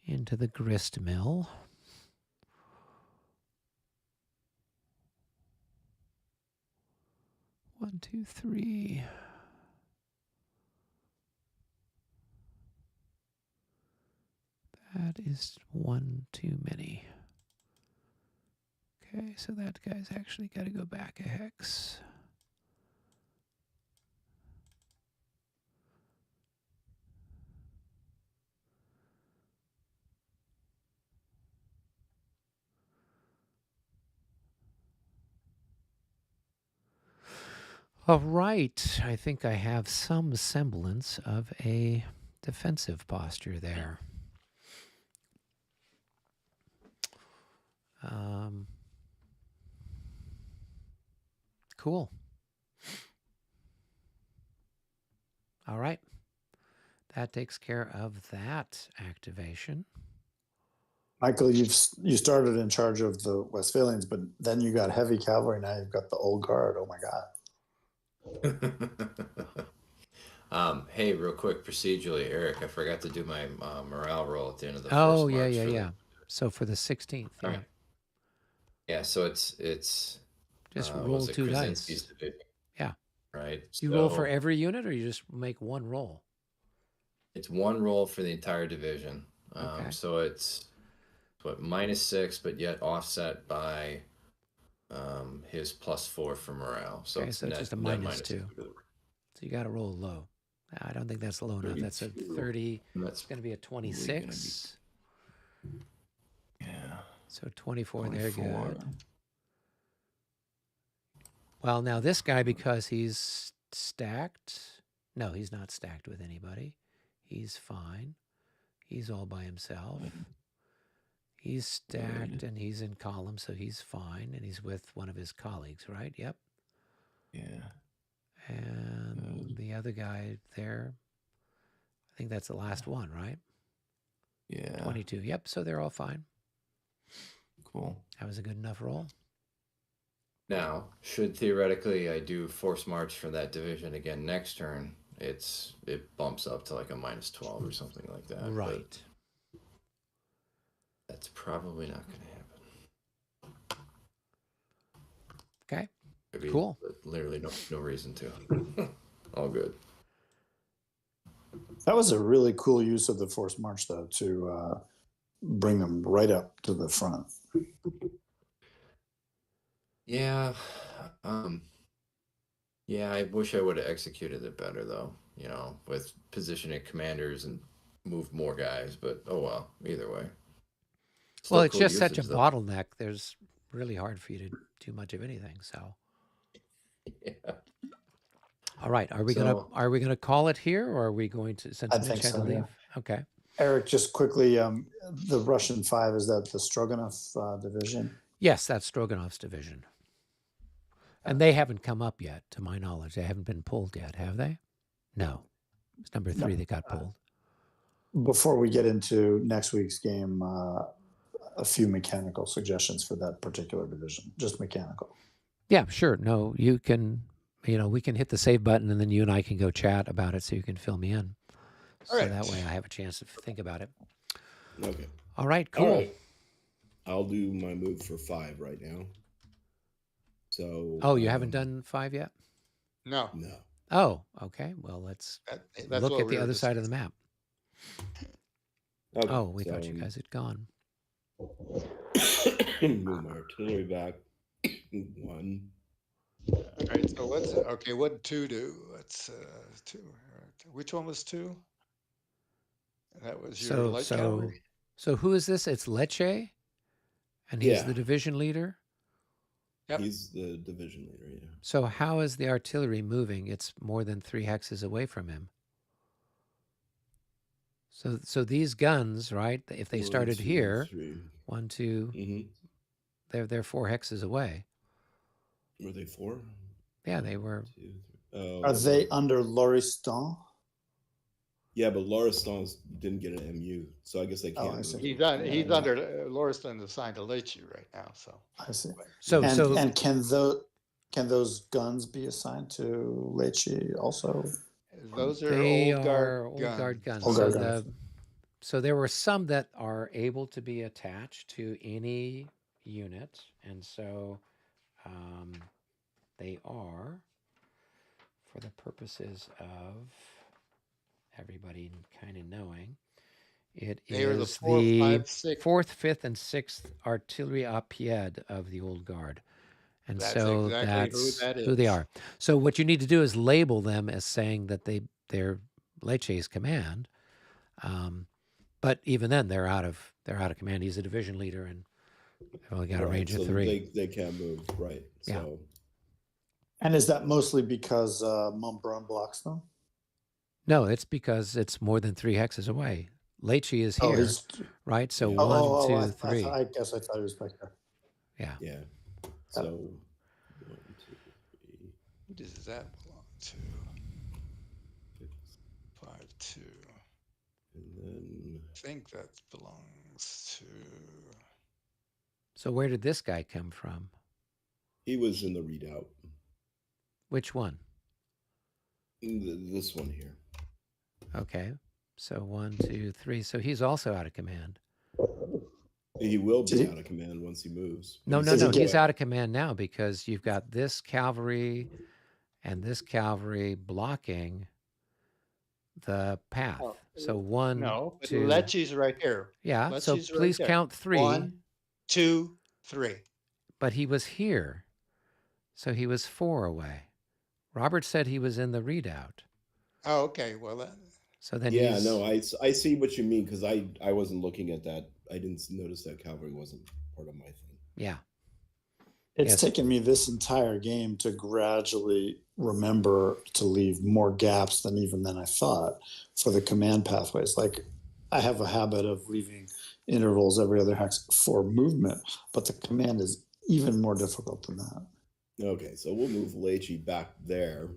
the grist mill. One, two, three. That is one too many. Okay, so that guy's actually got to go back a hex. All right. I think I have some semblance of a defensive posture there. Cool. All right. That takes care of that activation. Michael, you started in charge of the Westphalians, but then you got heavy cavalry. Now you've got the old guard. Oh my God. Hey, real quick, procedurally, Eric, I forgot to do my morale roll at the end of the first Oh, march. yeah. So for the 16th, yeah. Right. Yeah, so it's just roll 2 dice. Division, yeah. Right. You roll for every unit, or you just make one roll? It's one roll for the entire division. Okay. So it's -6, but yet offset by his +4 for morale. So okay, it's so it's just a -2. -2. So you got to roll low. I don't think that's low enough. That's a 30. That's going to be a 26. Yeah. So 24, they're good. Well, now this guy, because he's stacked. No, he's not stacked with anybody. He's fine. He's all by himself. He's stacked and he's in column, so he's fine. And he's with one of his colleagues, right? Yep. Yeah. And the other guy there, I think that's the last one, right? Yeah. 22. Yep. So they're all fine. Cool. That was a good enough roll. Now, should theoretically I do force march for that division again next turn, it bumps up to like a -12 or something like that. Right. That's probably not going to happen. Okay. Maybe, cool. Literally no reason to. All good. That was a really cool use of the forced march, though, to bring them right up to the front. Yeah. Yeah, I wish I would have executed it better, though, with positioning commanders and moved more guys, but oh well, either way. Well, it's just such a bottleneck. There's really hard for you to do much of anything, so. Yeah. All right, are we gonna call it here, or are we going to, since Mitch had to leave? Yeah. Okay. Eric, just quickly, the Russian 5, is that the Stroganov division? Yes, that's Stroganov's division. And they haven't come up yet, to my knowledge. They haven't been pulled yet, have they? No. It's number 3 that got pulled. Before we get into next week's game, a few mechanical suggestions for that particular division, just mechanical. Yeah, sure. No, you can, we can hit the save button and then you and I can go chat about it so you can fill me in. So that way I have a chance to think about it. Okay. All right, cool. All right. I'll do my move for 5 right now. So. Oh, you haven't done 5 yet? No. Oh, okay. Well, let's look at the other side of the map. Okay, oh, we thought you guys had gone. Move my artillery back 1. All right. So what did 2 do? That's 2. Which one was 2? That was your light cavalry. So who is this? It's Lecce, and he's the division leader. Yep. He's the division leader. Yeah. So how is the artillery moving? It's more than 3 hexes away from him. So these guns, right? If they started here, 1, 2, they're 4 hexes away. Were they 4? Yeah, they were. 2, 3. Are they under Lauriston? Yeah, but Lauriston didn't get an MU, so I guess they can't. He's under Lauriston assigned to Lecce right now. So I see. And can those guns be assigned to Lecce also? Those are old guard guns. So there were some that are able to be attached to any unit, and so they are, for the purposes of everybody kind of knowing, it is the 4th, 5th, and 6th artillery à pied of the old guard. And so that's who they are. So what you need to do is label them as saying that they're Lecce's command. But even then, they're out of command. He's a division leader, and they've only got a range of 3. They can't move, right? Yeah. So. And is that mostly because Montbrun blocks them? No, it's because it's more than 3 hexes away. Leche is Oh, here, he's. right? So Yeah. one, two, I three. guess I thought he was back there. Yeah. Yeah. So 1, 2, 3. Who does that belong to? 5, 2. And then I think that belongs to. So where did this guy come from? he was in the readout. Which one? This one here. Okay. So 1, 2, 3. So he's also out of command. He will be out of command once he moves. No, He's no, in no. the He's way. out of command now because you've got this cavalry and this cavalry blocking the path. Oh, So 1, No, but 2. Lechi's right here. Yeah. So Lechi's right please there. count 3. 1, 2, 3. But he was here. So he was 4 away. Robert said he was in the readout. Oh, okay. Well, So then Yeah, he's, no, I see what you mean because I wasn't looking at that. I didn't notice that cavalry wasn't part of my thing. yeah. It's Yes. taken me this entire game to gradually remember to leave more gaps than I thought for the command pathways. Like I have a habit of leaving intervals every other hex for movement, but the command is even more difficult than that. Okay, so we'll move Lechi back there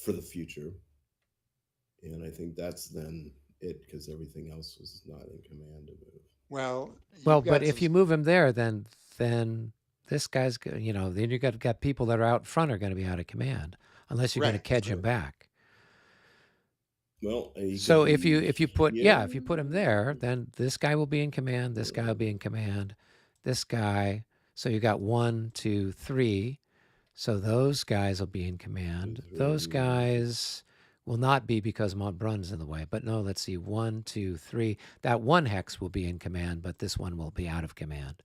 for the future. And I think that's then it because everything else was not in command to move. well. Well, you've but got if you move him there, then this guy's, then you got people that are out front are going to be out of command unless you're going to Right, catch him back. Well, he So could if you be put here. if you put him there, then this guy will be in command. This guy will be in command. This guy. So you got 1, 2, 3. So those guys will be in command. Those guys will not be because Montbrun's in the way. But no, let's see. 1, 2, 3. That one hex will be in command, but this one will be out of command.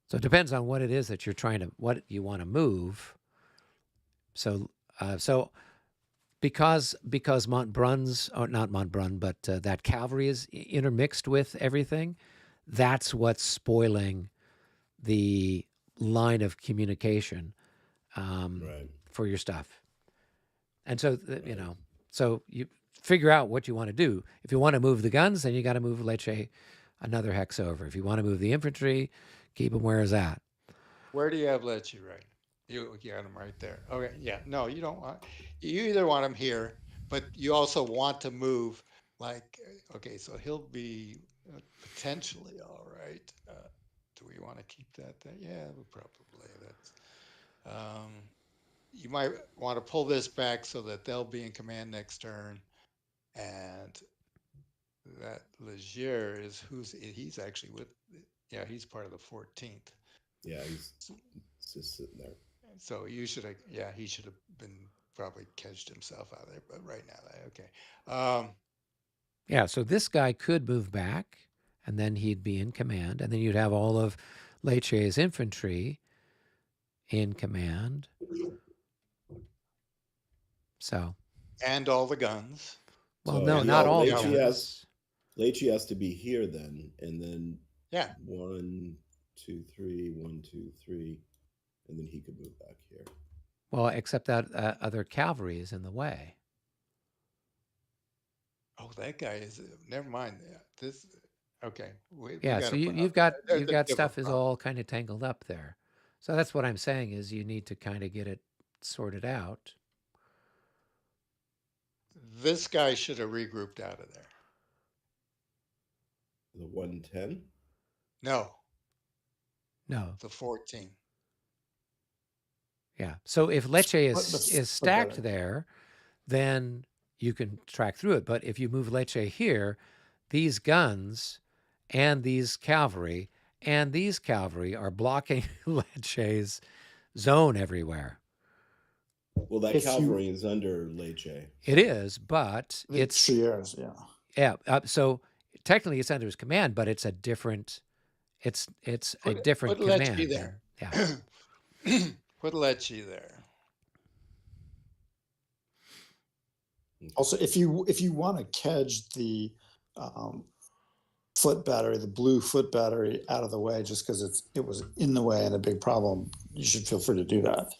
So it depends on what it is that what you want to move. So because Montbrun's, or not Montbrun, but that cavalry is intermixed with everything, that's what's spoiling the line of communication Right. for your stuff. And so, so you figure out what you want to do. If you want to move the guns, then you got to move Leche another hex over. If you want to move the infantry, keep them where it's at. Where do you have Lechi right? You got him right there. Okay, yeah. No, you don't want. You either want him here, but you also want to move. Like, okay, so he'll be potentially all right. Do we want to keep that there? Yeah, we probably. That's. You might want to pull this back so that they'll be in command next turn, and that Legier is he's actually with. Yeah, he's part of the 14th. Yeah, he's just sitting there. So you should have, yeah, he should have been probably catched himself out of there. But right now, okay. Yeah, so this guy could move back, and then he'd be in command, and then you'd have all of Leche's infantry in command. So. And all the guns. Well, So, no, yeah, not all the Leche guns. Leche has to be here then, and then Yeah. 1, 2, 3, 1, 2, 3, and then he could move back here. Well, except that other cavalry is in the way. Oh, that guy is. Never mind. This. Okay. Yeah. So you've got stuff is all kind of tangled up there. So that's what I'm saying is you need to kind of get it sorted out. This guy should have regrouped out of there. The 110? No. No. The 14. Yeah. So if Leche is stacked there, then you can track through it. But if you move Leche here, these guns and these cavalry are blocking Leche's zone everywhere. Well, that cavalry is under Leche. It is, but it's years, yeah. Yeah. So technically it's under his command, but it's a different. It's a different put command. Leche there. Yeah. Put Leche there. Also, if you want to catch the foot battery, the blue foot battery out of the way, just because it was in the way and a big problem, you should feel free to do that.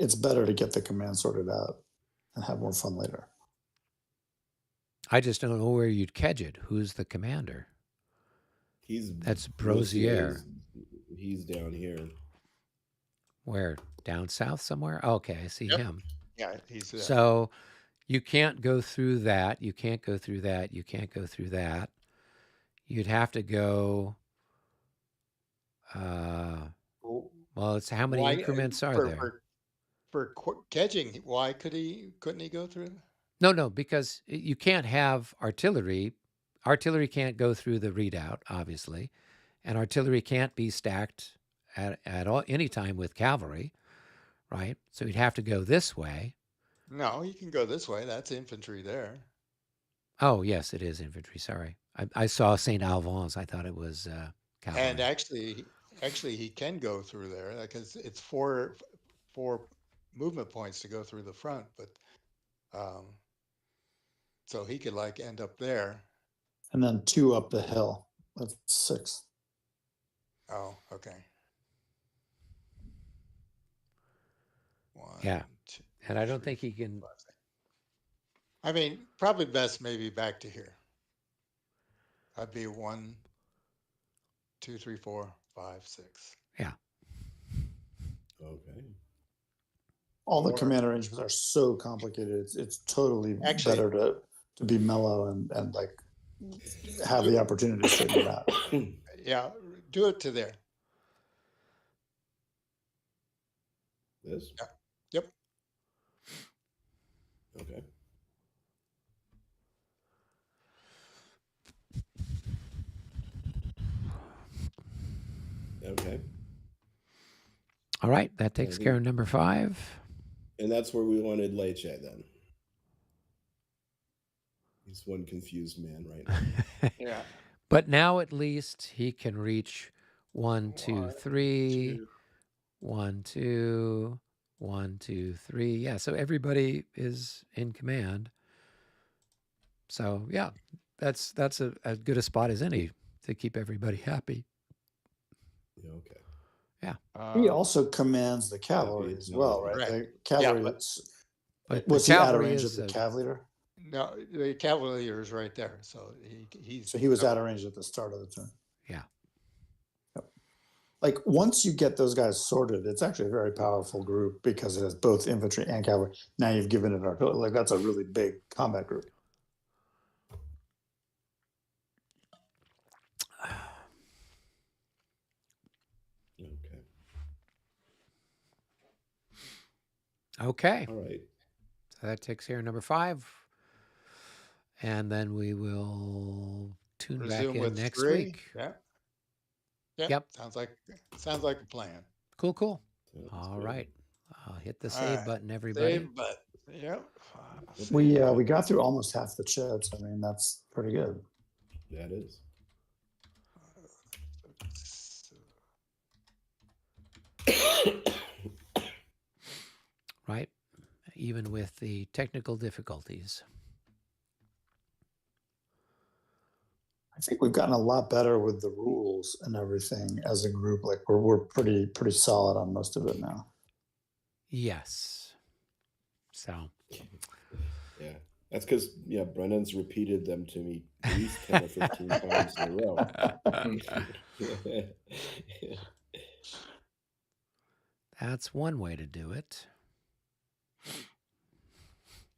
it's better to get the command sorted out and have more fun later. I just don't know where you'd catch it. Who's the commander? That's Brosier. He's down here. Where? Down south somewhere? Okay, I see him. Yeah, he's there. So you can't go through that. You can't go through that. You can't go through that. You'd have to go. Well, it's how many increments are there? For catching, why couldn't he go through? No, because you can't have artillery. Artillery can't go through the redoubt, obviously, and artillery can't be stacked at all any time with cavalry, right? So you'd have to go this way. No, you can go this way. That's infantry there. Oh, yes, it is infantry. Sorry, I saw Saint Alphonse. I thought it was cavalry. And actually, he can go through there because it's four movement points to go through the front, but so he could like end up there. And then 2 up the hill. That's 6. Oh, okay. 1, Yeah. 2, And I don't 3, think he can. 5, 6. I mean, probably best maybe back to here. I'd be 1, 2, 3, 4, 5, 6. Yeah. Okay. All the command arrangements are so complicated. It's totally better to be mellow and like have the opportunity to straighten it out. Yeah, do it to there. This? Yeah. Yep. Okay. Okay. All right, that takes care of number 5. And that's where we wanted Leche then. He's one confused man right now. Yeah. But now at least he can reach 1, 2, 3, 1, 2, 1, 2, 3. Yeah, so everybody is in command. So yeah, that's as good a spot as any to keep everybody happy. Yeah, okay. Yeah. He also commands the cavalry as well, right? Right. The cavalry. But was the he out of cavalry range is of the cavalier? No, the cavalier is right there, so he was out of range at the start of the turn. Yeah. Yep. Like once you get those guys sorted, it's actually a very powerful group because it has both infantry and cavalry. Now you've given it artillery. Like that's a really big combat group. Okay. All right. So that takes care of number 5. And then we will tune resume back in with next 3. week. Yeah. Yep. Sounds like a plan. Cool. That's All good. right. I'll hit the save button, everybody. Save button. Yep. We got through almost half the chits. I mean, that's pretty good. That is. Right. Even with the technical difficulties. I think we've gotten a lot better with the rules and everything as a group. Like we're pretty solid on most of it now. Yes. So. Yeah. That's because Brennan's repeated them to me at least 10 or 15 times in a row. That's one way to do it.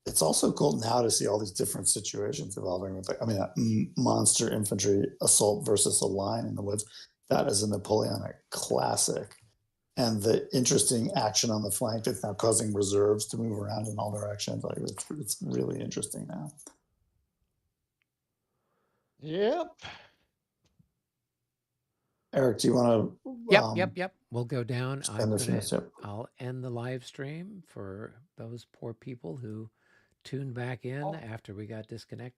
It's also cool now to see all these different situations evolving with, like, I mean, that monster infantry assault versus a line in the woods. That is a Napoleonic classic. And the interesting action on the flank that's now causing reserves to move around in all directions. Like it's really interesting now. Yep. Eric, do you want to? Yep. We'll go down. Yep. I'll end the live stream for those poor people who tuned back in after we got disconnected.